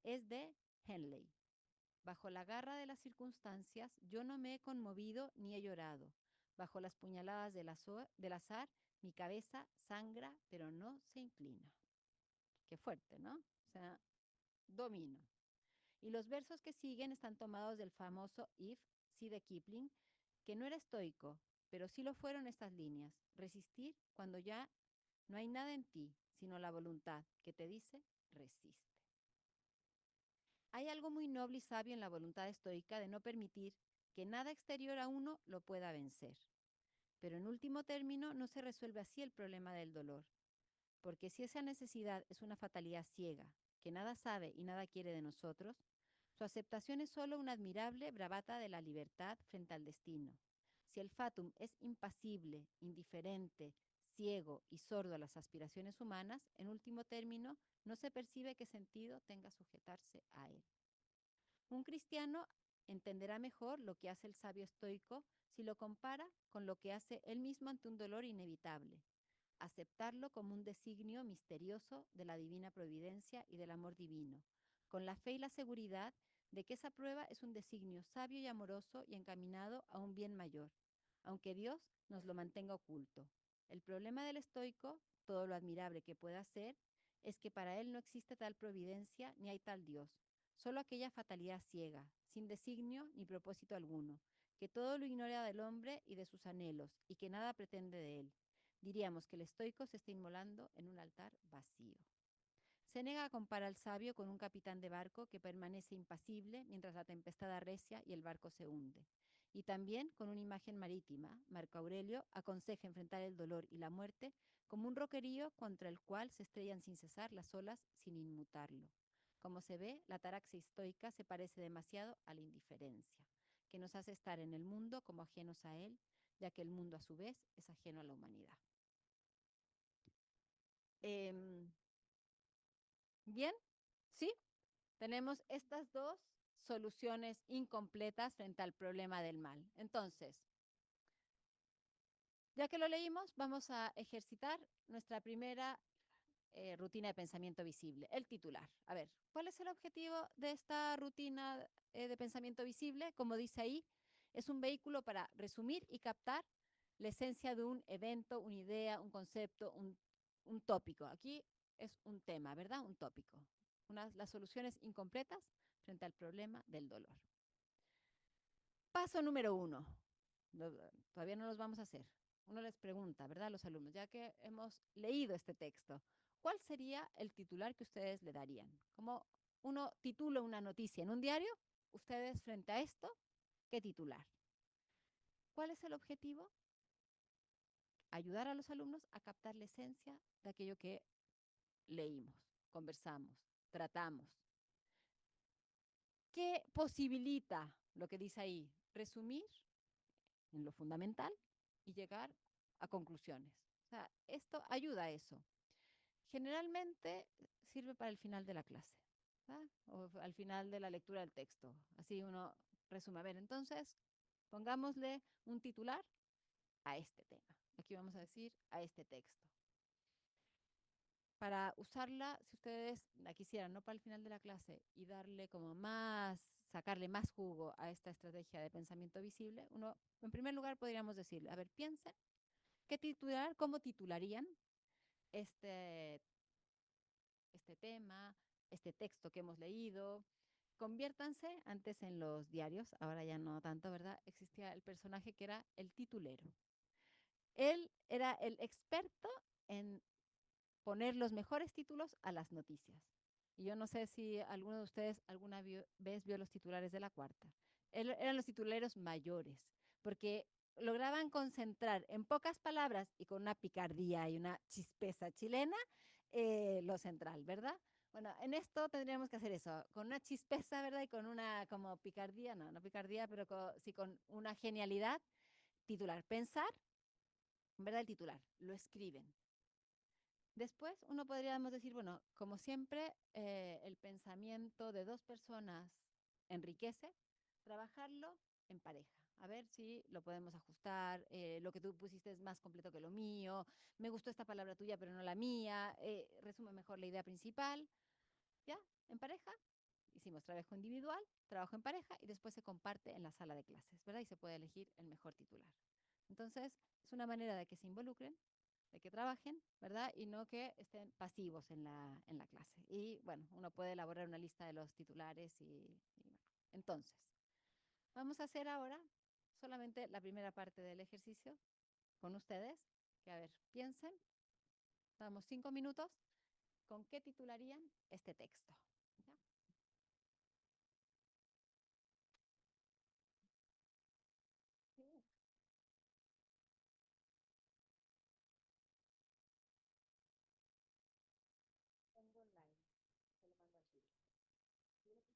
es de Henley. Bajo la garra de las circunstancias, yo no me he conmovido ni he llorado. Bajo las puñaladas del azar, mi cabeza sangra, pero no se inclina. Qué fuerte, ¿no? O sea, domino. Y los versos que siguen están tomados del famoso If, sí, de Kipling, que no era estoico, pero sí lo fueron estas líneas. Resistir cuando ya no hay nada en ti, sino la voluntad que te dice resiste. Hay algo muy noble y sabio en la voluntad estoica de no permitir que nada exterior a uno lo pueda vencer. Pero en último término no se resuelve así el problema del dolor, porque si esa necesidad es una fatalidad ciega, que nada sabe y nada quiere de nosotros, su aceptación es solo una admirable bravata de la libertad frente al destino. Si el fatum es impasible, indiferente, ciego y sordo a las aspiraciones humanas, en último término, no se percibe qué sentido tenga sujetarse a él. Un cristiano entenderá mejor lo que hace el sabio estoico si lo compara con lo que hace él mismo ante un dolor inevitable, aceptarlo como un designio misterioso de la divina providencia y del amor divino, con la fe y la seguridad de que esa prueba es un designio sabio y amoroso y encaminado a un bien mayor, aunque Dios nos lo mantenga oculto. El problema del estoico, todo lo admirable que pueda ser, es que para él no existe tal providencia ni hay tal Dios, solo aquella fatalidad ciega, sin designio ni propósito alguno, que todo lo ignora del hombre y de sus anhelos, y que nada pretende de él. Diríamos que el estoico se está inmolando en un altar vacío. Séneca compara al sabio con un capitán de barco que permanece impasible mientras la tempestad arrecia y el barco se hunde. Y también con una imagen marítima, Marco Aurelio aconseja enfrentar el dolor y la muerte como un roquerío contra el cual se estrellan sin cesar las olas sin inmutarlo. Como se ve, la ataraxia estoica se parece demasiado a la indiferencia, que nos hace estar en el mundo como ajenos a él, ya que el mundo a su vez es ajeno a la humanidad. Bien, ¿sí? Tenemos estas dos soluciones incompletas frente al problema del mal. Entonces, ya que lo leímos, vamos a ejercitar nuestra primera rutina de pensamiento visible, el titular. A ver, ¿cuál es el objetivo de esta rutina de pensamiento visible? Como dice ahí, es un vehículo para resumir y captar la esencia de un evento, una idea, un concepto, un tópico. Aquí es un tema, ¿verdad? Un tópico. Las soluciones incompletas frente al problema del dolor. Paso número 1. Todavía no los vamos a hacer. Uno les pregunta, ¿verdad? A los alumnos, ya que hemos leído este texto, ¿cuál sería el titular que ustedes le darían? Como uno titula una noticia en un diario, ustedes frente a esto, ¿qué titular? ¿Cuál es el objetivo? Ayudar a los alumnos a captar la esencia de aquello que leímos, conversamos, tratamos. ¿Qué posibilita lo que dice ahí? Resumir en lo fundamental y llegar a conclusiones. O sea, esto ayuda a eso. Generalmente sirve para el final de la clase, ¿verdad? O al final de la lectura del texto. Así uno resume. A ver, entonces, pongámosle un titular a este tema. Aquí vamos a decir a este texto. Para usarla, si ustedes la quisieran, no para el final de la clase, y darle como más, sacarle más jugo a esta estrategia de pensamiento visible, uno, en primer lugar, podríamos decirle, a ver, piensen, ¿qué titular, cómo titularían este, este tema, este texto que hemos leído? Conviértanse, antes en los diarios, ahora ya no tanto, ¿verdad? Existía el personaje que era el titulero. Él era el experto en poner los mejores títulos a las noticias. Y yo no sé si alguno de ustedes alguna vez vio los titulares de La Cuarta. Eran los titulares mayores, porque lograban concentrar en pocas palabras y con una picardía y una chispeza chilena lo central, ¿verdad? Bueno, en esto tendríamos que hacer eso, con una chispeza, ¿verdad? Y con una como picardía, no picardía, pero sí con una genialidad, titular. Pensar, ¿verdad? El titular, lo escriben. Después uno podríamos decir, bueno, como siempre, el pensamiento de dos personas enriquece, trabajarlo en pareja. A ver si lo podemos ajustar, lo que tú pusiste es más completo que lo mío, me gustó esta palabra tuya pero no la mía, resume mejor la idea principal, ¿ya? En pareja, hicimos trabajo individual, trabajo en pareja y después se comparte en la sala de clases, ¿verdad? Y se puede elegir el mejor titular. Entonces, es una manera de que se involucren, de que trabajen, ¿verdad? Y no que estén pasivos en la clase. Y bueno, uno puede elaborar una lista de los titulares y bueno. Entonces, vamos a hacer ahora solamente la primera parte del ejercicio con ustedes, que a ver, piensen, damos 5 minutos, ¿con qué titularían este texto? ¿Ya? Sí, tengo online, se lo mando al tuyo.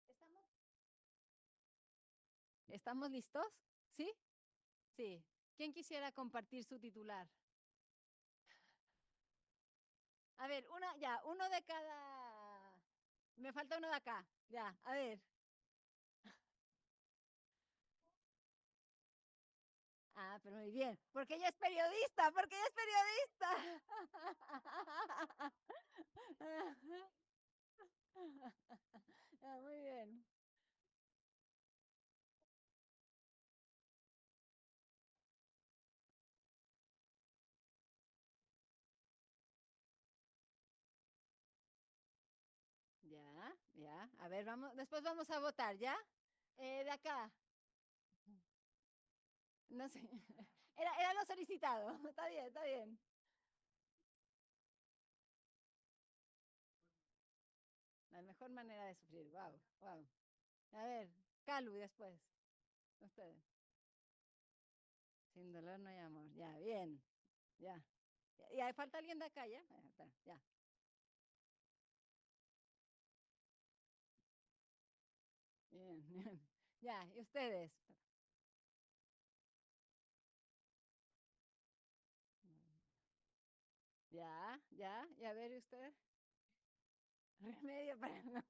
¿Estamos? ¿Estamos listos? ¿Sí? Sí. ¿Quién quisiera compartir su titular? A ver, ya, uno de cada. Me falta uno de acá. Ya, a ver. Ah, pero muy bien. Porque ella es periodista, porque ella es periodista. Ah, muy bien. Ya, ya. Ya, a ver, vamos, después vamos a votar, ¿ya? De acá, no sé, era lo solicitado, está bien, está bien. La mejor manera de sufrir, wow, wow. A ver, Calu después, ustedes. Sin dolor no hay amor, ya, bien, ya. ¿Y falta alguien de acá, ya? Ya. Bien, bien. Ya, ¿y ustedes? Ya, ya, y a ver, ¿y usted? Remedio para...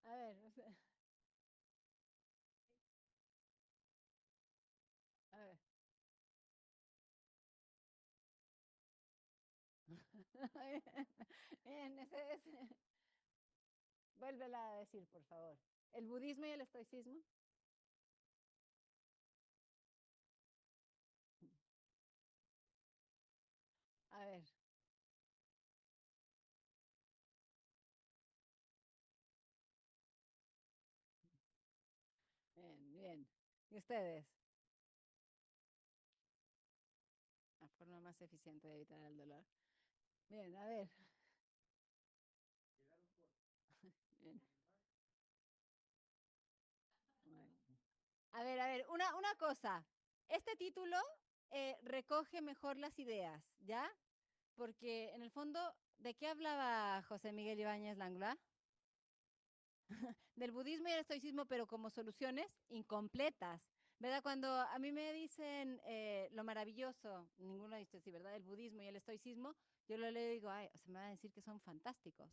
A ver, a ver. Bien, ese. Vuélvela a decir, por favor. ¿El budismo y el estoicismo? A ver, bien, bien. ¿Y ustedes? La forma más eficiente de evitar el dolor. Bien, a ver. Bien. Bueno. A ver, una cosa. Este título recoge mejor las ideas, ¿ya? Porque en el fondo, ¿de qué hablaba José Miguel Ibáñez Langlois? Del budismo y el estoicismo, pero como soluciones incompletas. ¿Verdad? Cuando a mí me dicen lo maravilloso, ninguno ha dicho así, ¿verdad? El budismo y el estoicismo, yo lo leo y digo, ay, se me va a decir que son fantásticos.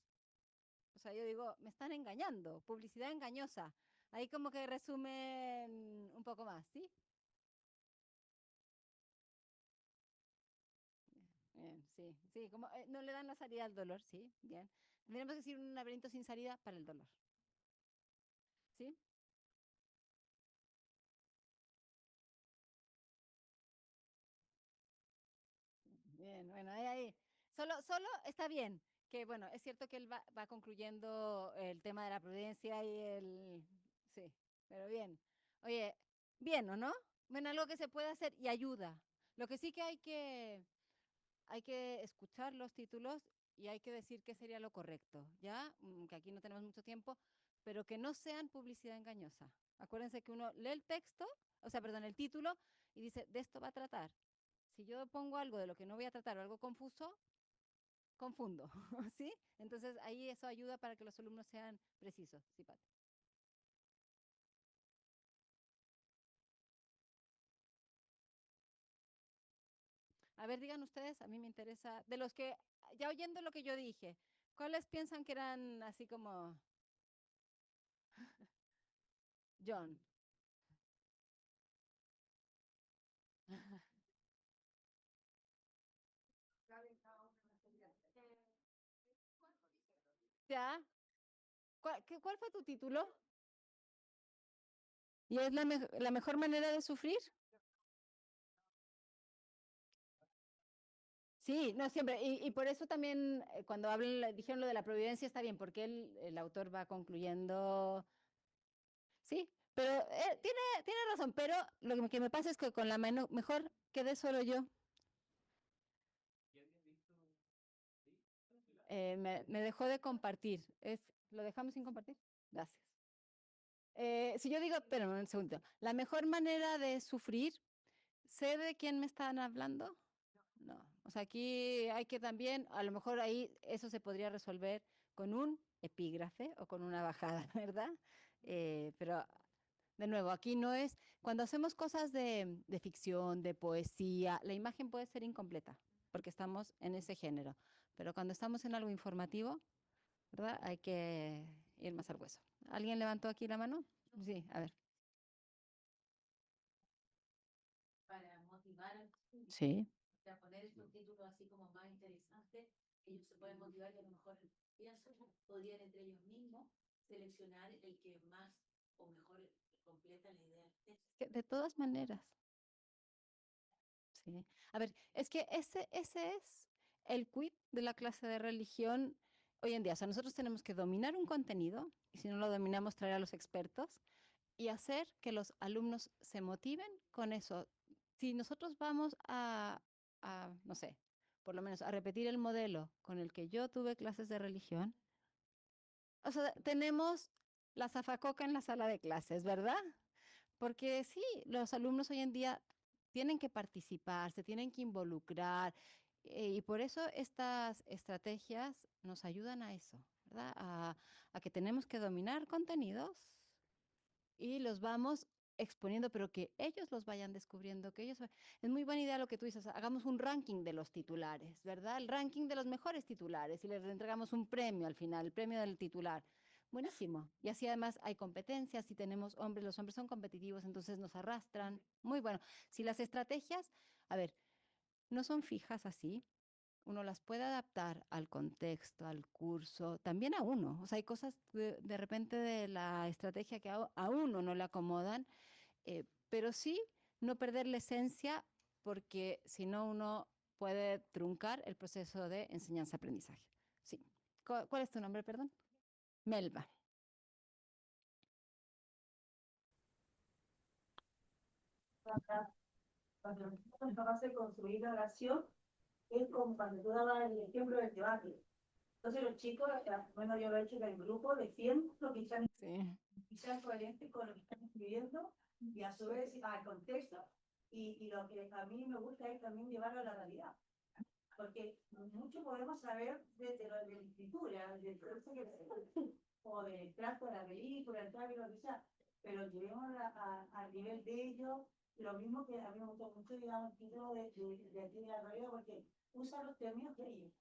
O sea, yo digo, me están engañando, publicidad engañosa. Ahí como que resumen un poco más, ¿sí? Bien, sí, sí, como no le dan la salida al dolor, sí, bien. Tenemos que decir un laberinto sin salida para el dolor, ¿sí? Bien, bueno, ahí. Solo está bien, que bueno, es cierto que él va concluyendo el tema de la prudencia y el... Sí, pero bien. Oye, bien, ¿o no? Bueno, algo que se puede hacer y ayuda. Lo que sí que hay que escuchar los títulos y hay que decir qué sería lo correcto, ¿ya? Que aquí no tenemos mucho tiempo, pero que no sean publicidad engañosa. Acuérdense que uno lee el texto, o sea, perdón, el título y dice, de esto va a tratar. Si yo pongo algo de lo que no voy a tratar o algo confuso, confundo, ¿sí? Entonces ahí eso ayuda para que los alumnos sean precisos, ¿sí, Pati? A ver, digan ustedes, a mí me interesa, de los que, ya oyendo lo que yo dije, ¿cuáles piensan que eran así como John? ¿Ya? ¿Cuál fue tu título? ¿Y es la mejor manera de sufrir? Sí, no siempre. Y por eso también cuando dijeron lo de la providencia está bien, porque el autor va concluyendo. Sí, pero tiene razón, pero lo que me pasa es que con la mejor quedé solo yo. Me dejó de compartir. ¿Lo dejamos sin compartir? Gracias. Si yo digo, pero un segundo, la mejor manera de sufrir, ¿sé de quién me están hablando? No. O sea, aquí hay que también, a lo mejor ahí eso se podría resolver con un epígrafe o con una bajada, ¿verdad? Pero de nuevo, aquí no es, cuando hacemos cosas de ficción, de poesía, la imagen puede ser incompleta, porque estamos en ese género. Pero cuando estamos en algo informativo, ¿verdad? Hay que ir más al hueso. ¿Alguien levantó aquí la mano? Sí, a ver. Para motivar al estudio. Sí. O sea, poner estos títulos así como más interesantes, ellos se pueden motivar y a lo mejor pienso, podrían entre ellos mismos seleccionar el que más o mejor completa la idea del texto. De todas maneras, sí. A ver, es que ese es el quid de la clase de religión. hoy en día. O sea, nosotros tenemos que dominar un contenido, y si no lo dominamos, traer a los expertos y hacer que los alumnos se motiven con eso. Si nosotros vamos no sé, por lo menos a repetir el modelo con el que yo tuve clases de religión, o sea, tenemos la zafacoca en la sala de clases, ¿verdad? Porque sí, los alumnos hoy en día tienen que participar, se tienen que involucrar, y por eso estas estrategias nos ayudan a eso, ¿verdad? A que tenemos que dominar contenidos y los vamos exponiendo, pero que ellos los vayan descubriendo, que ellos... Es muy buena idea lo que tú dices, hagamos un ranking de los titulares, ¿verdad? El ranking de los mejores titulares y les entregamos un premio al final, el premio del titular. Buenísimo. Y así además hay competencias, si tenemos hombres, los hombres son competitivos, entonces nos arrastran. Muy bueno. Si las estrategias, a ver, no son fijas así, uno las puede adaptar al contexto, al curso, también a uno. O sea, hay cosas de repente de la estrategia que a uno no le acomodan, pero sí no perder la esencia porque si no uno puede truncar el proceso de enseñanza-aprendizaje. Sí. ¿Cuál es tu nombre, perdón? Melba. Cuando nosotros nos hace construir la oración, es como cuando tú dabas el ejemplo del debate. Entonces los chicos, bueno, yo lo he hecho en el grupo, defienden lo que están, Sí. y sean coherentes con lo que están escribiendo y a su vez al contexto. Y lo que a mí me gusta es también llevarlo a la realidad. Porque mucho podemos saber de la escritura, del texto que o del trato de la película, el trato, lo que sea, pero llevemos al nivel de ellos, lo mismo que a mí me gustó mucho, digamos, el título de aquí de la realidad, porque usa los términos de ellos.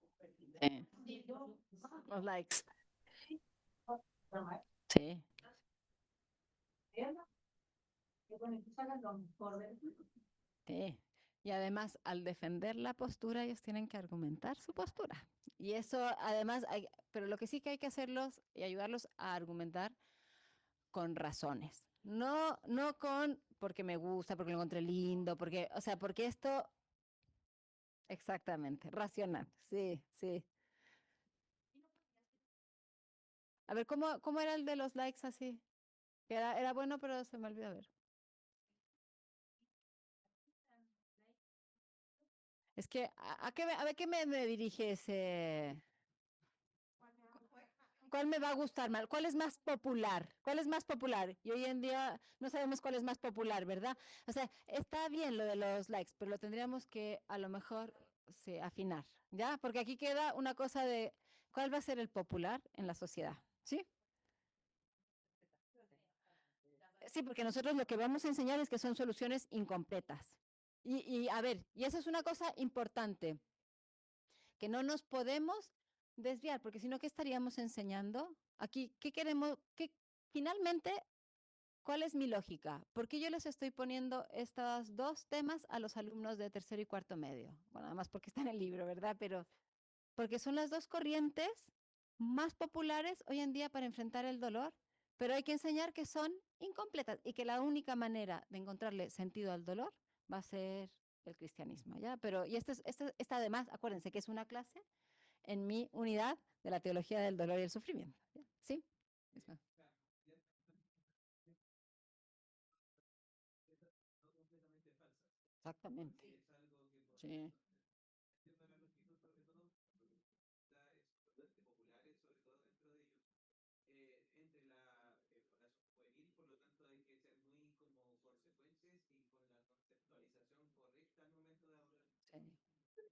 Sí. Los likes. Sí. Que bueno, tú sacas lo mejor de Sí. Y además, al defender la postura, ellos tienen que argumentar su postura. Y eso, además, pero lo que sí que hay que hacerlos y ayudarlos a argumentar con razones. No, no con porque me gusta, porque lo encontré lindo, porque, o sea, porque esto, exactamente, racional. Sí, sí. A ver, ¿cómo era el de los likes así? Que era bueno, pero se me olvidó ver. Es que, a ver qué me dirige ese. ¿Cuál me va a gustar más? ¿Cuál es más popular? ¿Cuál es más popular? Y hoy en día no sabemos cuál es más popular, ¿verdad? O sea, está bien lo de los likes, pero lo tendríamos que a lo mejor sí, afinar, ¿ya? Porque aquí queda una cosa de cuál va a ser el popular en la sociedad, ¿sí? Sí, porque nosotros lo que vamos a enseñar es que son soluciones incompletas. Y a ver, y esa es una cosa importante, que no nos podemos desviar, porque si no, ¿qué estaríamos enseñando? Aquí, ¿qué queremos? Finalmente, ¿cuál es mi lógica? ¿Por qué yo les estoy poniendo estos dos temas a los alumnos de tercero y cuarto medio? Bueno, además porque está en el libro, ¿verdad? Pero porque son las dos corrientes más populares hoy en día para enfrentar el dolor, pero hay que enseñar que son incompletas y que la única manera de encontrarle sentido al dolor va a ser el cristianismo, ¿ya? Pero, y esta además, acuérdense que es una clase en mi unidad de la teología del dolor y el sufrimiento, ¿ya? ¿Sí? Eso. Exactamente. Sí. Sí.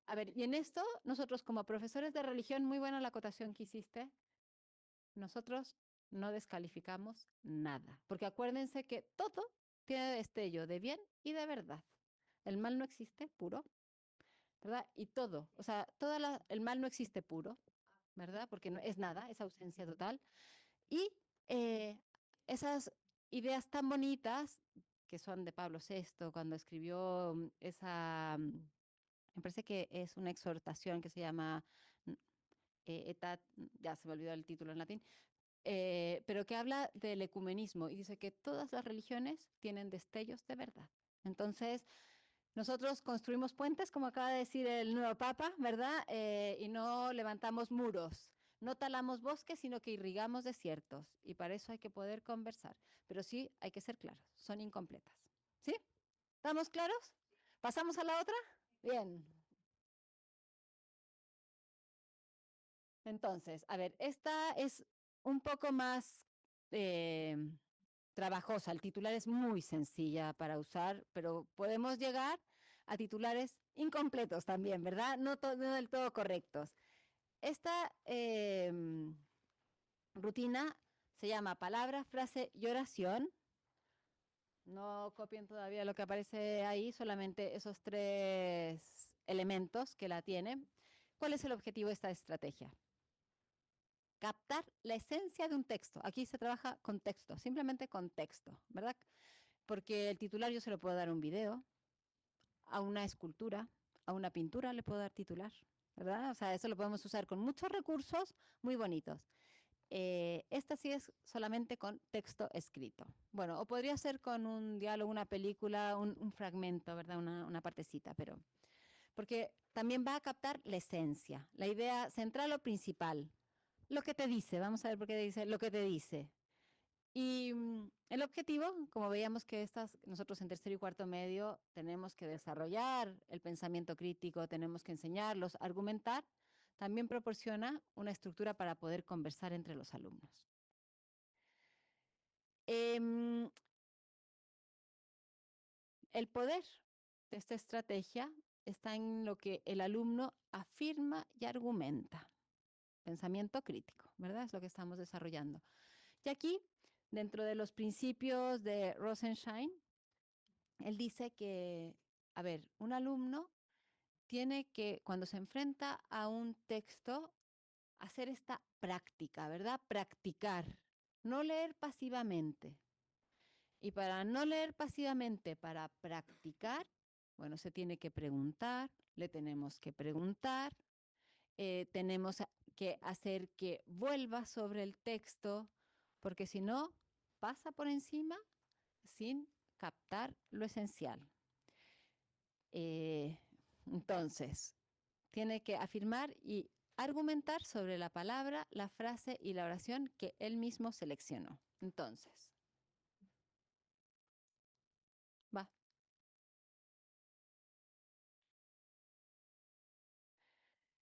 A ver, y en esto, nosotros como profesores de religión, muy buena la acotación que hiciste, nosotros no descalificamos nada, porque acuérdense que todo tiene destello de bien y de verdad. El mal no existe puro, ¿verdad? Y todo, o sea, el mal no existe puro, ¿verdad? Porque no es nada, es ausencia total. Y eh, esas ideas tan bonitas que son de Pablo VI, cuando escribió me parece que es una exhortación que se llama ya se me olvidó el título en latín, pero que habla del ecumenismo y dice que todas las religiones tienen destellos de verdad. Entonces, nosotros construimos puentes, como acaba de decir el nuevo Papa, ¿verdad? Y no levantamos muros, No talamos bosques, sino que irrigamos desiertos. Y para eso hay que poder conversar. Pero sí hay que ser claros, son incompletas. ¿Sí? ¿Estamos claros? ¿Pasamos a la otra? Bien. Entonces, a ver, esta es un poco más trabajosa. El titular es muy sencilla para usar, pero podemos llegar a titulares incompletos también, ¿verdad? No, no del todo correctos. Esta rutina se llama palabra, frase y oración. No copien todavía lo que aparece ahí, solamente esos 3 elementos que la tienen. ¿Cuál es el objetivo de esta estrategia? Captar la esencia de un texto. Aquí se trabaja con texto, simplemente con texto, ¿verdad? Porque el titular yo se lo puedo dar a un video, a una escultura, a una pintura le puedo dar titular, ¿verdad? O sea, eso lo podemos usar con muchos recursos muy bonitos. Esta sí es solamente con texto escrito. Bueno, o podría ser con un diálogo, una película, un fragmento, ¿verdad? Una partecita, pero... Porque también va a captar la esencia, la idea central o principal. Lo que te dice, vamos a ver por qué dice lo que te dice. Y el objetivo, como veíamos que nosotros en tercero y cuarto medio tenemos que desarrollar el pensamiento crítico, tenemos que enseñarlos, argumentar, también proporciona una estructura para poder conversar entre los alumnos. El poder de esta estrategia está en lo que el alumno afirma y argumenta. Pensamiento crítico, ¿verdad? Es lo que estamos desarrollando. Y aquí, dentro de los principios de Rosensheim, él dice que, a ver, un alumno tiene que, cuando se enfrenta a un texto, hacer esta práctica, ¿verdad? Practicar, no leer pasivamente. Y para no leer pasivamente, para practicar, bueno, se tiene que preguntar, le tenemos que preguntar, tenemos que hacer que vuelva sobre el texto, porque si no, pasa por encima sin captar lo esencial. Entonces, tiene que afirmar y argumentar sobre la palabra, la frase y la oración que él mismo seleccionó. Entonces, va.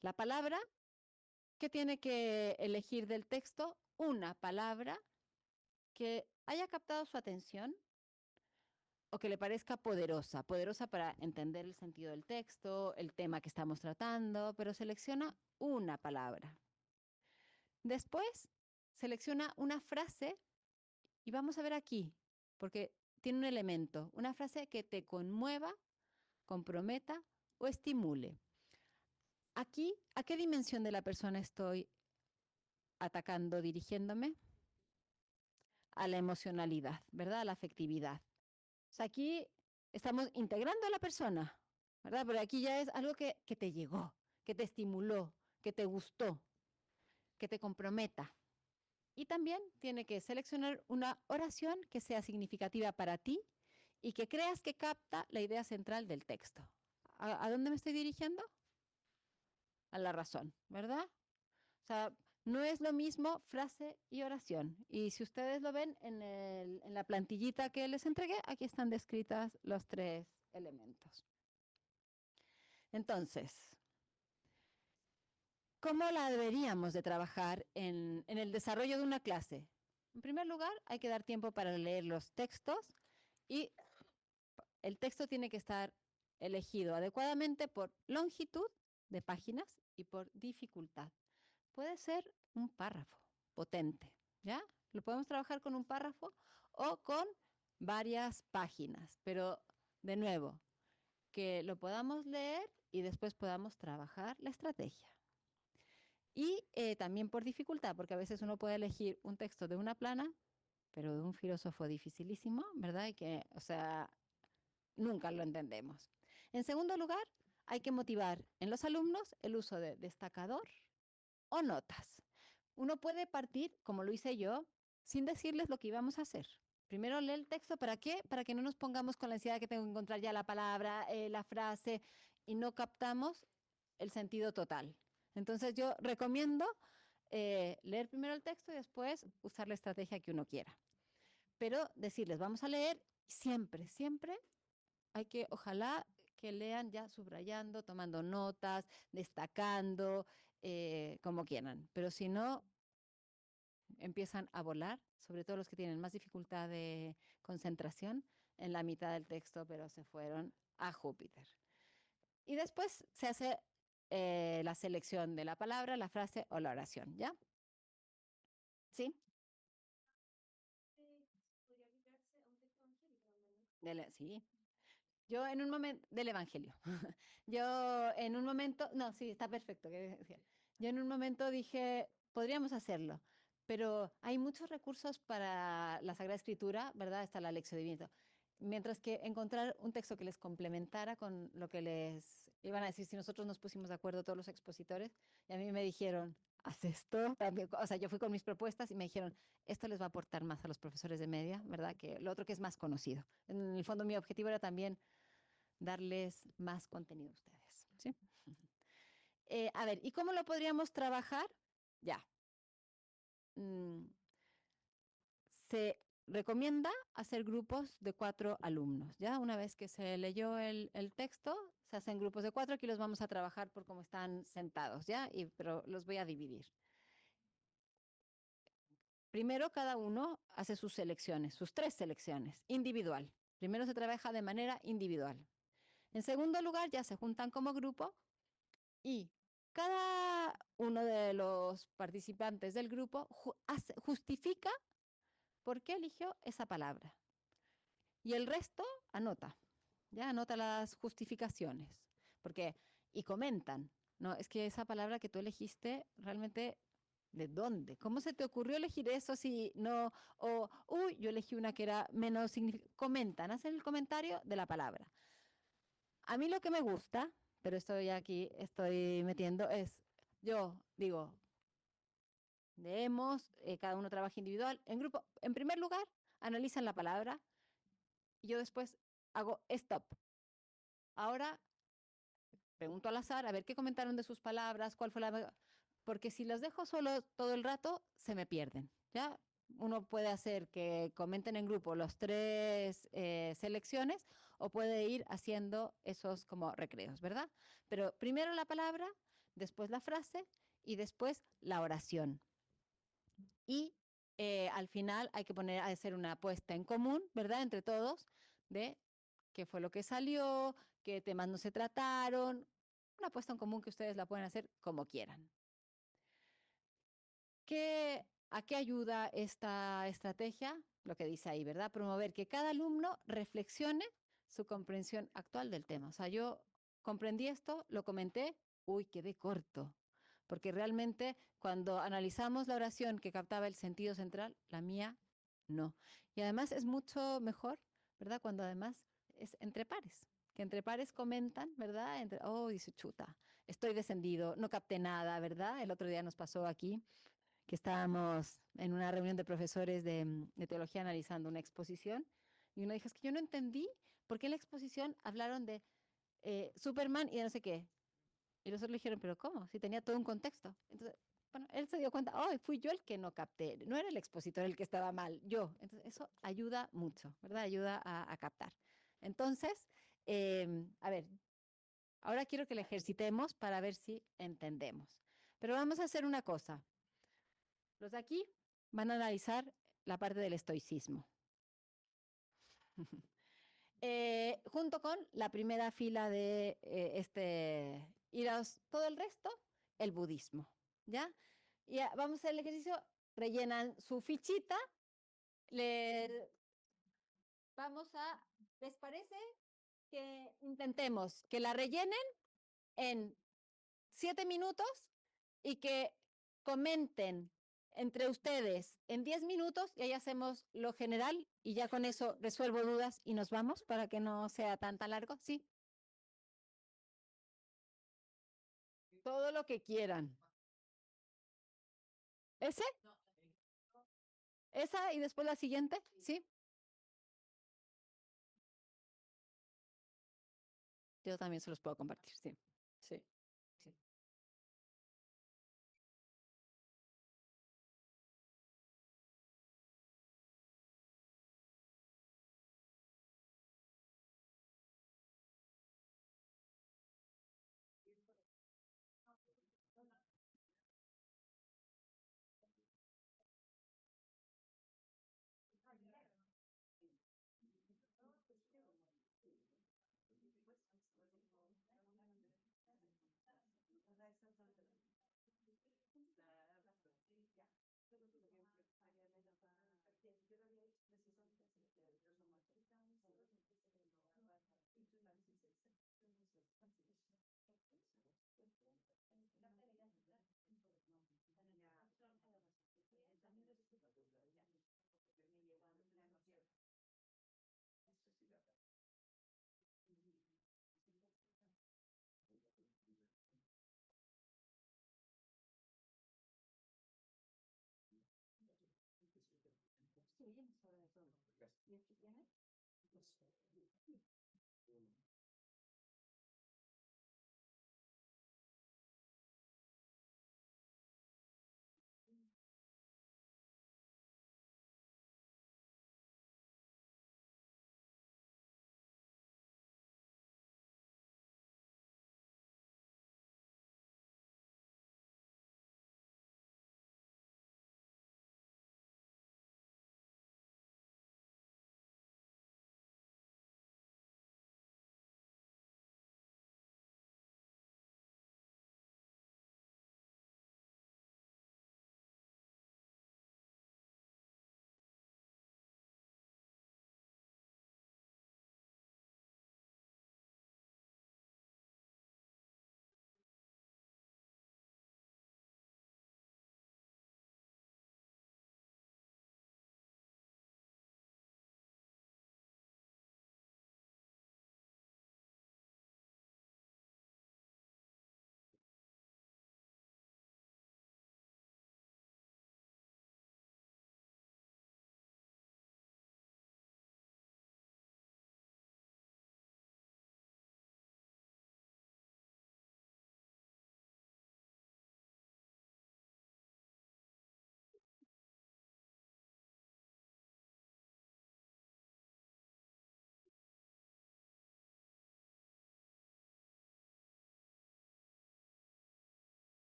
La palabra que tiene que elegir del texto, una palabra que haya captado su atención o que le parezca poderosa, poderosa para entender el sentido del texto, el tema que estamos tratando, pero selecciona una palabra. Después, selecciona una frase y vamos a ver aquí, porque tiene un elemento, una frase que te conmueva, comprometa o estimule. Aquí, ¿a qué dimensión de la persona estoy atacando, dirigiéndome? A la emocionalidad, ¿verdad? A la afectividad. O sea, aquí estamos integrando a la persona, ¿verdad? Pero aquí ya es algo que te llegó, que te estimuló, que te gustó, que te comprometa. Y también tiene que seleccionar una oración que sea significativa para ti y que creas que capta la idea central del texto. ¿A dónde me estoy dirigiendo? A la razón, ¿verdad? O sea, no es lo mismo frase y oración. Y si ustedes lo ven en la plantillita que les entregué, aquí están descritas los 3 elementos. Entonces, ¿cómo la deberíamos de trabajar en el desarrollo de una clase? En primer lugar, hay que dar tiempo para leer los textos y el texto tiene que estar elegido adecuadamente por longitud de páginas y por dificultad. Puede ser un párrafo potente, ¿ya? Lo podemos trabajar con un párrafo o con varias páginas, pero de nuevo, que lo podamos leer y después podamos trabajar la estrategia. Y también por dificultad, porque a veces uno puede elegir un texto de una plana, pero de un filósofo dificilísimo, ¿verdad? Y que, o sea, nunca lo entendemos. En segundo lugar, hay que motivar en los alumnos el uso de destacador o notas. Uno puede partir, como lo hice yo, sin decirles lo que íbamos a hacer. Primero lee el texto, ¿para qué? Para que no nos pongamos con la ansiedad de que tengo que encontrar ya la palabra, la frase, y no captamos el sentido total. Entonces yo recomiendo leer primero el texto y después usar la estrategia que uno quiera. Pero decirles, vamos a leer siempre, siempre hay que, ojalá que lean ya subrayando, tomando notas, destacando, como quieran. Pero si no, empiezan a volar, sobre todo los que tienen más dificultad de concentración en la mitad del texto, pero se fueron a Júpiter. Y después se hace la selección de la palabra, la frase o la oración, ¿ya? ¿Sí? Sí. Yo en un momento, del Evangelio, yo en un momento, no, sí, está perfecto. Yo en un momento dije, podríamos hacerlo, pero hay muchos recursos para la Sagrada Escritura, ¿verdad? Está la Lección Divina. Mientras que encontrar un texto que les complementara con lo que les iban a decir, si nosotros nos pusimos de acuerdo todos los expositores, y a mí me dijeron, haz esto, también, o sea, yo fui con mis propuestas y me dijeron, esto les va a aportar más a los profesores de media, ¿verdad? Que lo otro que es más conocido. En el fondo mi objetivo era también darles más contenido a ustedes. ¿Sí? A ver, ¿y cómo lo podríamos trabajar? Ya. Se recomienda hacer grupos de 4 alumnos. Ya una vez que se leyó el texto, se hacen grupos de 4. Aquí los vamos a trabajar por cómo están sentados, ¿ya? Pero los voy a dividir. Primero, cada uno hace sus selecciones, sus 3 selecciones, individual. Primero se trabaja de manera individual. En segundo lugar, ya se juntan como grupo y cada uno de los participantes del grupo justifica por qué eligió esa palabra. Y el resto anota, ya anota las justificaciones. Porque, y comentan, no, es que esa palabra que tú elegiste realmente, ¿de dónde? ¿Cómo se te ocurrió elegir eso si no, o, uy, yo elegí una que era menos significativa? Comentan, hacen el comentario de la palabra. A mí lo que me gusta, pero esto ya aquí estoy metiendo, es, yo digo, leemos, cada uno trabaja individual, en grupo. En primer lugar, analizan la palabra y yo después hago stop. Ahora pregunto al azar a ver qué comentaron de sus palabras, cuál fue la... Porque si los dejo solo todo el rato, se me pierden, ¿ya? Uno puede hacer que comenten en grupo los 3 selecciones o puede ir haciendo esos como recreos, ¿verdad? Pero primero la palabra, después la frase y después la oración. Y al final hay que poner a hacer una apuesta en común, ¿verdad? Entre todos, de qué fue lo que salió, qué temas no se trataron, una apuesta en común que ustedes la pueden hacer como quieran. ¿A qué ayuda esta estrategia? Lo que dice ahí, ¿verdad? Promover que cada alumno reflexione su comprensión actual del tema. O sea, yo comprendí esto, lo comenté, uy, quedé corto. Porque realmente cuando analizamos la oración que captaba el sentido central, la mía no. Y además es mucho mejor, ¿verdad? Cuando además es entre pares, que entre pares comentan, ¿verdad? Oh, dice chuta, estoy descendido, no capté nada, ¿verdad? El otro día nos pasó aquí que estábamos en una reunión de profesores de teología analizando una exposición y uno dijo, es que yo no entendí por qué en la exposición hablaron de Superman y de no sé qué. Y los otros le dijeron, pero ¿cómo? Si tenía todo un contexto. Entonces, bueno, él se dio cuenta, oh, fui yo el que no capté, no era el expositor el que estaba mal, yo. Entonces, eso ayuda mucho, ¿verdad? Ayuda a captar. Entonces, a ver, ahora quiero que le ejercitemos para ver si entendemos. Pero vamos a hacer una cosa. Los de aquí van a analizar la parte del estoicismo. Junto con la primera fila de y todo el resto, el budismo. ¿Ya? Y vamos a hacer el ejercicio, rellenan su fichita, vamos a, ¿les parece que intentemos que la rellenen en 7 minutos y que comenten entre ustedes en 10 minutos y ahí hacemos lo general y ya con eso resuelvo dudas y nos vamos para que no sea tan largo? Sí. Todo lo que quieran. ¿Ese? ¿Esa y después la siguiente? Sí. Yo también se los puedo compartir, sí. Sí. Sí.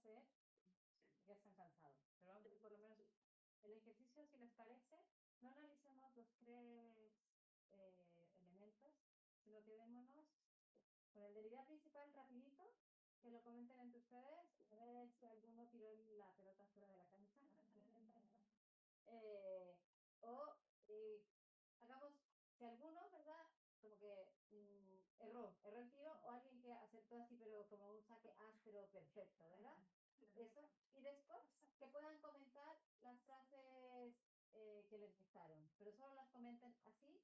hacer, ya están cansados, pero por lo menos el ejercicio, si les parece, no analicemos los tres elementos, sino quedémonos con el de la idea principal rapidito, que lo comenten entre ustedes, a ver si alguno tiró la pelota fuera de la cancha. O hagamos que alguno, ¿verdad? Como que erró el tiro, o alguien que acertó así, pero como un saque áspero perfecto, ¿verdad? Eso. Y después que puedan comentar las frases que les gustaron, pero solo las comenten así.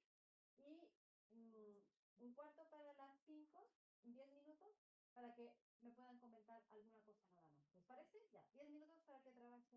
Y un cuarto para las 5, 10 minutos, para que me puedan comentar alguna cosa nada más. ¿Les parece? Ya, 10 minutos para que trabajen.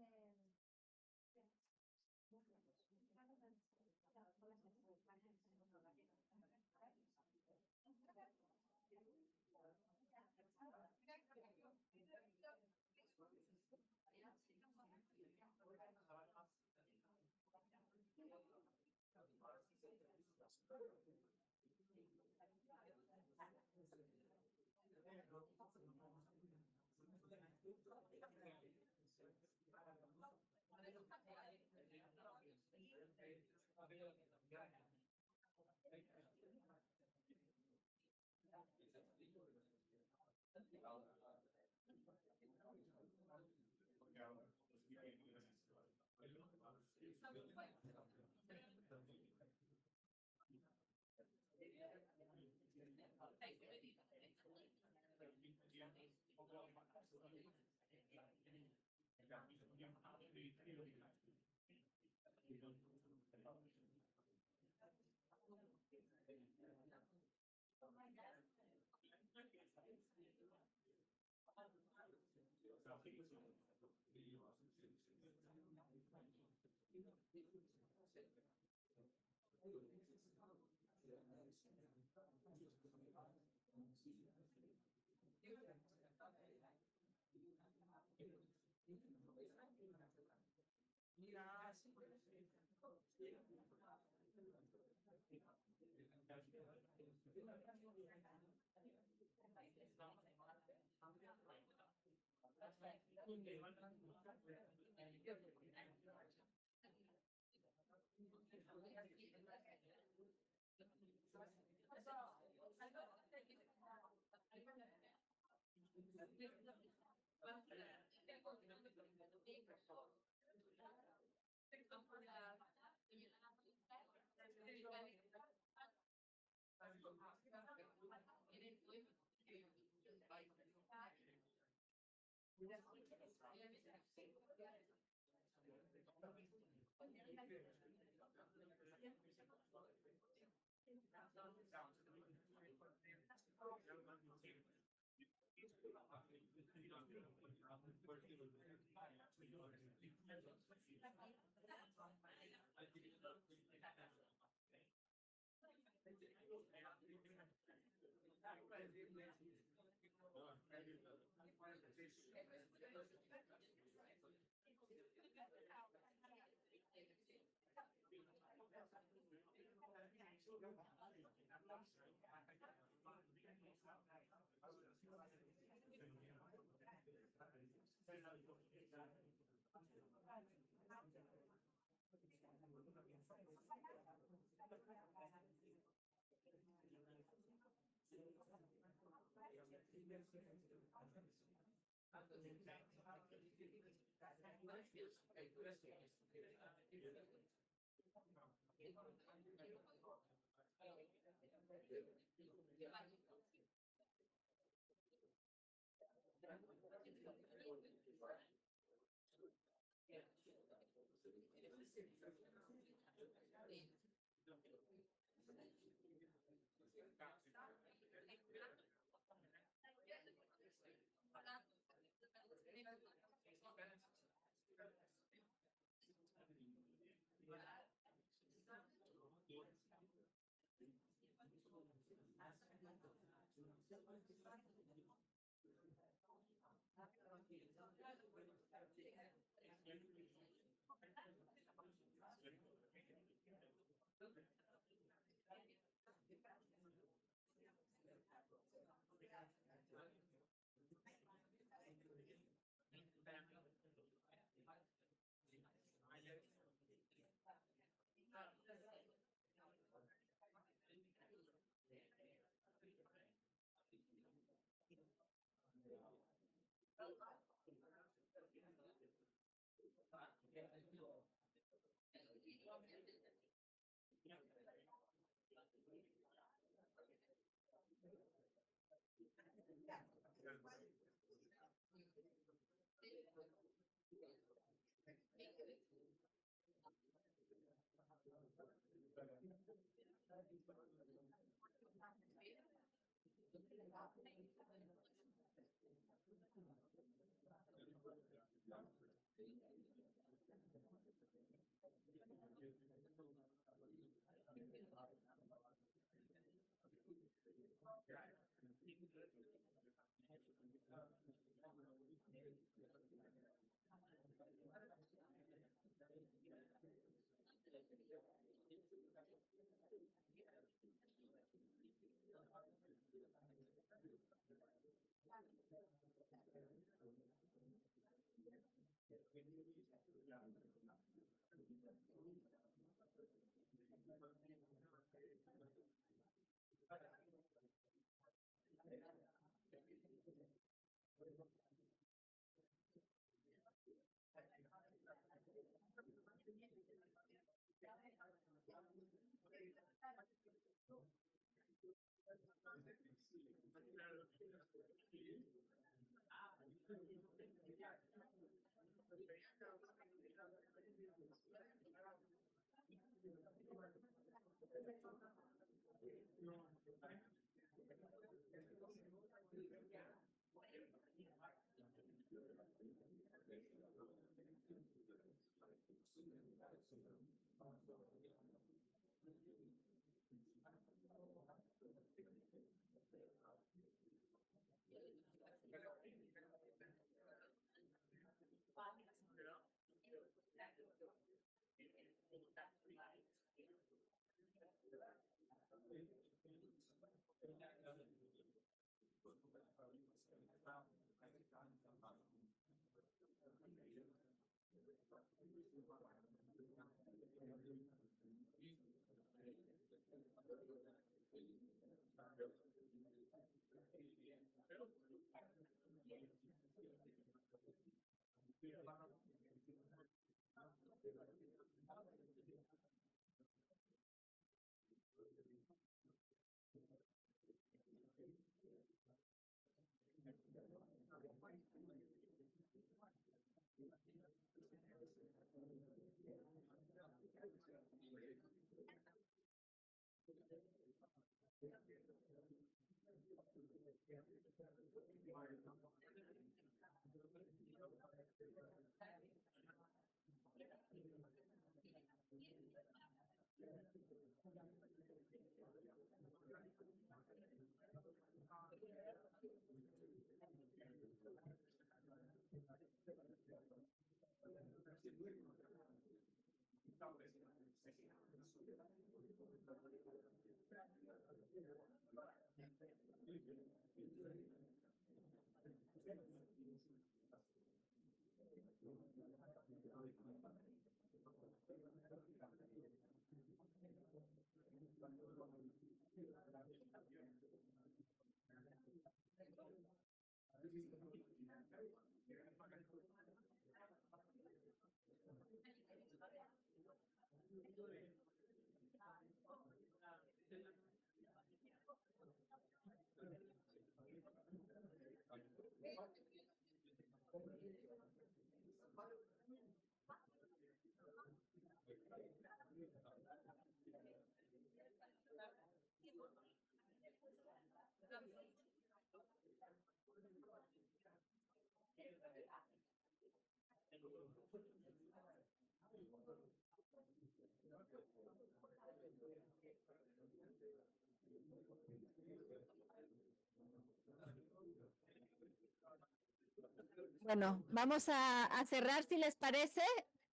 Bueno, vamos a cerrar si les parece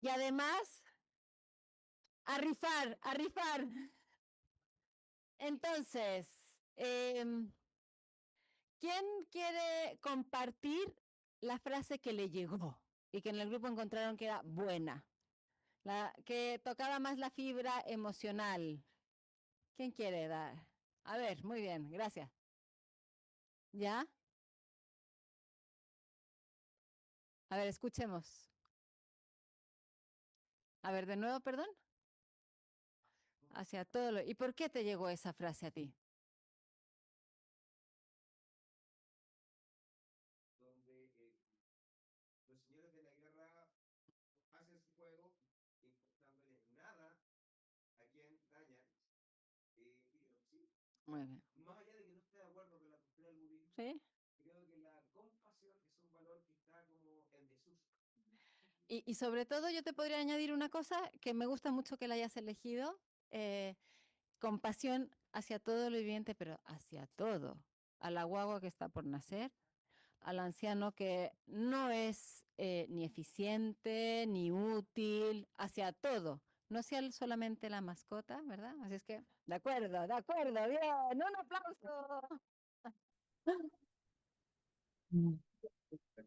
y además a rifar, a rifar. Entonces, ¿quién quiere compartir la frase que le llegó y que en el grupo encontraron que era buena? La que tocaba más la fibra emocional. ¿Quién quiere dar? A ver, muy bien, gracias. ¿Ya? A ver, escuchemos. A ver, de nuevo, perdón. Hacia todo lo... ¿Y por qué te llegó esa frase a ti? Donde los señores de la guerra hacen su juego, importándole nada a quien dañan. Sí, Muy bien. más allá de que no esté de acuerdo con la postura del budismo, ¿Sí? creo que la compasión es un valor que está como en desuso. Y sobre todo yo te podría añadir una cosa que me gusta mucho que la hayas elegido, compasión hacia todo lo viviente, pero hacia todo, a la guagua que está por nacer, al anciano que no es ni eficiente, ni útil, hacia todo, no hacia solamente la mascota, ¿verdad? Así es que, de acuerdo, bien, un aplauso.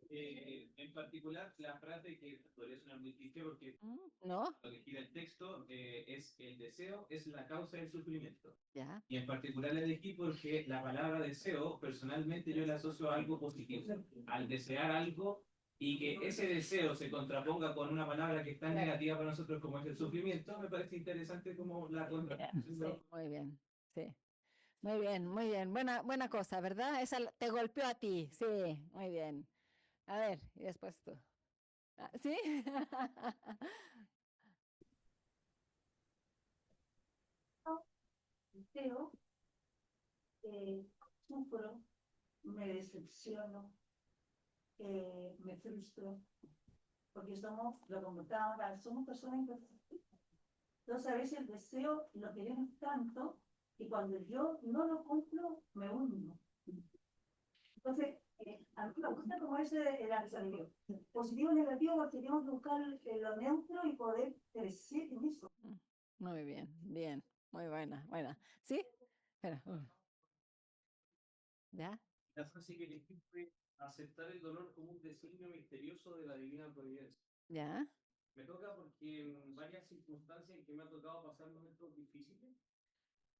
En particular, la frase que podría sonar muy triste porque ¿No? lo que gira el texto es el deseo es la causa del sufrimiento. Ya. Y en particular la elegí porque la palabra deseo, personalmente yo la asocio a algo positivo, al desear algo y que ese deseo se contraponga con una palabra que es tan negativa para nosotros como es el sufrimiento, me parece interesante como la contraposición. Sí, muy bien, sí. Muy bien, muy bien. Buena cosa, ¿verdad? Esa te golpeó a ti, sí, muy bien. A ver, y después tú. Ah, ¿sí? Deseo, sufro, me decepciono, me frustro, porque somos, lo comentábamos, somos personas imperfectas. Entonces a veces el deseo lo queremos tanto y cuando yo no lo cumplo, me hundo. Entonces, a mí me gusta como ese el ansalido. Positivo y negativo porque tenemos que buscar lo neutro y poder crecer en eso. Muy bien, bien. Muy buena. ¿Sí? Espera. ¿Ya? La frase que elegí fue aceptar el dolor como un designio misterioso de la divina providencia. ¿Ya? Me toca porque en varias circunstancias en que me ha tocado pasar momentos difíciles,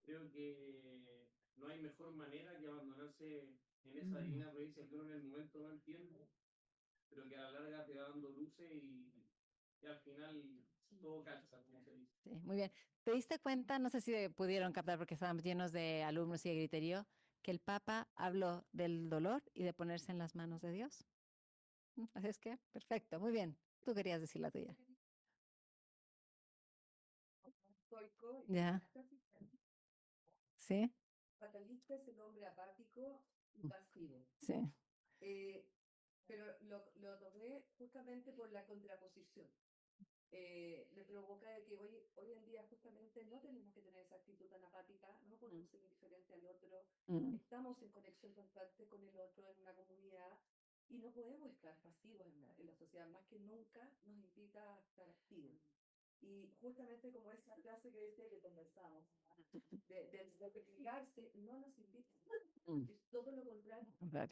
creo que no hay mejor manera que abandonarse en esa divina providencia que uno en el momento no entiende, pero que a la larga te va dando luces y al final todo calza, como se dice. Sí, muy bien. ¿Te diste cuenta, no sé si pudieron captar porque estábamos llenos de alumnos y de griterío, que el Papa habló del dolor y de ponerse en las manos de Dios? Así es que, perfecto, muy bien. Tú querías decir la tuya. Ya. ¿Sí? Fatalista es el hombre apático y pasivo. Sí. Pero lo tomé justamente por la contraposición. Me provoca de que hoy en día justamente no tenemos que tener esa actitud tan apática, no podemos ser indiferente al otro, estamos en conexión constante con el otro en una comunidad y no podemos estar pasivos en la sociedad, más que nunca nos invita a estar activos. Y justamente como esa clase que decía que conversamos, de sacrificarse, no nos invita, es todo lo contrario,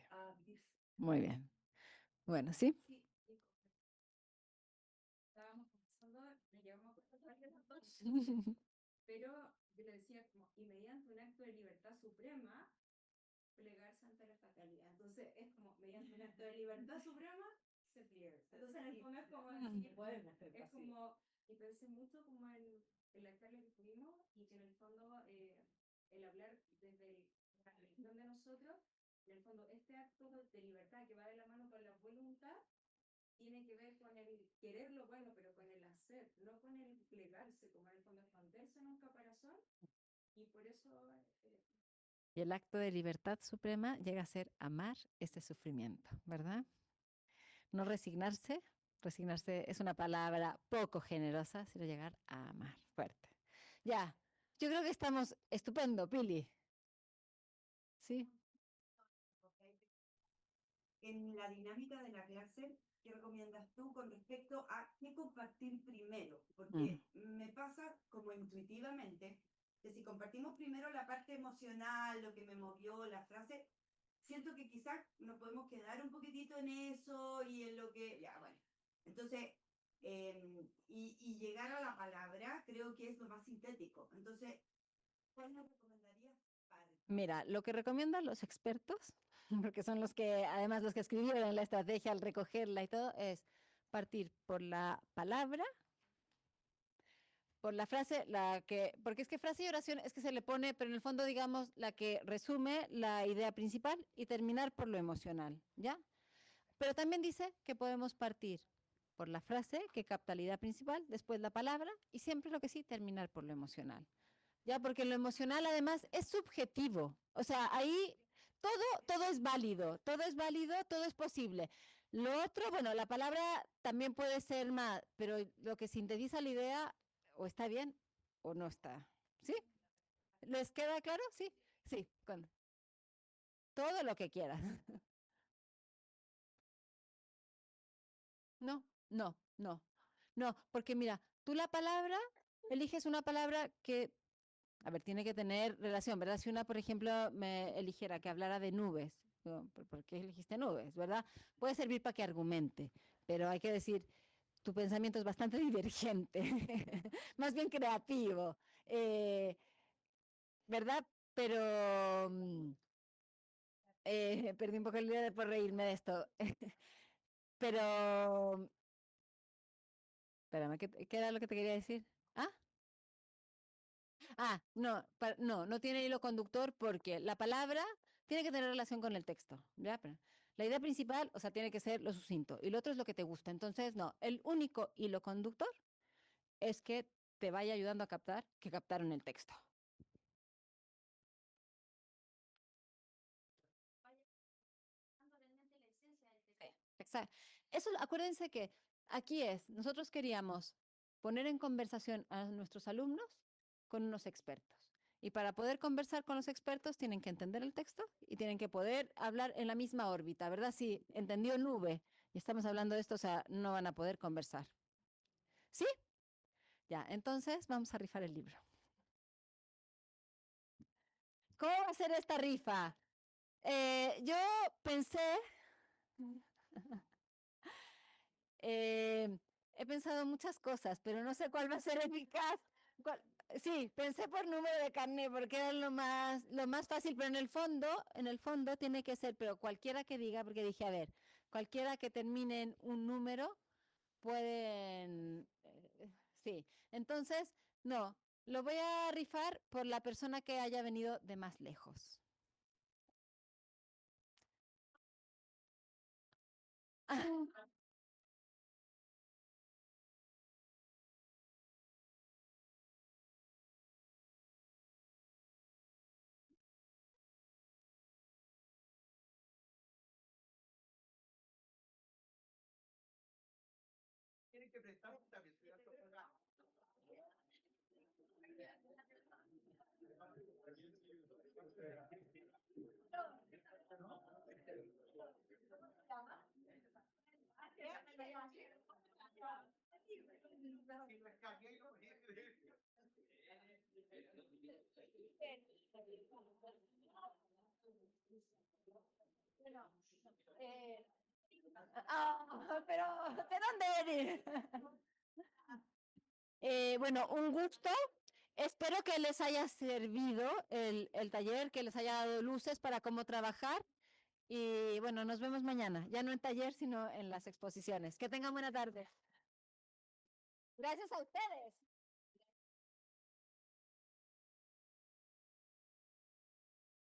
a vivirse. Muy bien. Bueno, ¿sí? Sí, estábamos conversando, me llevamos a los dos, pero yo le decía como, y mediante un acto de libertad suprema, plegarse ante la fatalidad. Entonces es como, mediante un acto de libertad suprema, se pliega. Entonces en el fondo es como decir, es como, y pensé mucho como en la charla que tuvimos, y que en el fondo el hablar desde la religión de nosotros, en el fondo este acto de libertad que va de la mano con la voluntad, tiene que ver con el querer lo bueno, pero con el hacer, no con el plegarse, como en el fondo esconderse en un caparazón, y por eso... Y el acto de libertad suprema llega a ser amar este sufrimiento, ¿verdad? No resignarse, resignarse es una palabra poco generosa, sino llegar a amar fuerte. Ya, yo creo que estamos estupendo, Pili. ¿Sí? En la dinámica de la clase, ¿qué recomiendas tú con respecto a qué compartir primero? Porque me pasa como intuitivamente que si compartimos primero la parte emocional, lo que me movió, la frase, siento que quizás nos podemos quedar un poquitito en eso y en lo que, ya bueno. Entonces, y llegar a la palabra creo que es lo más sintético. Entonces, ¿cuál nos recomendarías para? Mira, lo que recomiendan los expertos, porque son los que, además los que escribieron la estrategia al recogerla y todo, es partir por la palabra por la frase, porque es que frase y oración es que se le pone, pero en el fondo, digamos, la que resume la idea principal y terminar por lo emocional, ¿ya? Pero también dice que podemos partir por la frase que capta la idea principal, después la palabra y siempre lo que sí, terminar por lo emocional. Ya, porque lo emocional además es subjetivo. O sea, ahí todo es válido, todo es posible. Lo otro, bueno, la palabra también puede ser más, pero lo que sintetiza la idea o está bien o no está. ¿Sí? ¿Les queda claro? Sí, sí, todo lo que quieras. No, no, no, no, porque mira, tú la palabra, eliges una palabra que, a ver, tiene que tener relación, ¿verdad? Si una, por ejemplo, me eligiera que hablara de nubes, ¿no? ¿Por qué elegiste nubes, verdad? Puede servir para que argumente, pero hay que decir, tu pensamiento es bastante divergente, más bien creativo, ¿verdad? Pero perdí un poco el día de por reírme de esto. Pero, espérame, ¿qué era lo que te quería decir? ¿Ah? No, no tiene hilo conductor porque la palabra tiene que tener relación con el texto, ¿ya? Pero la idea principal, o sea, tiene que ser lo sucinto y lo otro es lo que te gusta. Entonces, no, el único hilo conductor es que te vaya ayudando a captar que captaron el texto. Exacto. Eso, acuérdense que aquí nosotros queríamos poner en conversación a nuestros alumnos con unos expertos. Y para poder conversar con los expertos tienen que entender el texto y tienen que poder hablar en la misma órbita, ¿verdad? Si entendió nube y estamos hablando de esto, o sea, no van a poder conversar. ¿Sí? Ya, entonces vamos a rifar el libro. ¿Cómo va a ser esta rifa? Yo pensé, he pensado muchas cosas, pero no sé cuál va a ser eficaz. Sí, pensé por número de carnet porque era lo más fácil, pero en el fondo tiene que ser, pero cualquiera que diga, porque dije, a ver, cualquiera que termine en un número pueden, sí. Entonces, no, lo voy a rifar por la persona que haya venido de más lejos. Tienen que prestar también, estoy harto programa. Pero, ¿de dónde venís? Bueno, un gusto. Espero que les haya servido el taller, que les haya dado luces para cómo trabajar. Y bueno, nos vemos mañana, ya no en taller, sino en las exposiciones. Que tengan buena tarde. Gracias a ustedes.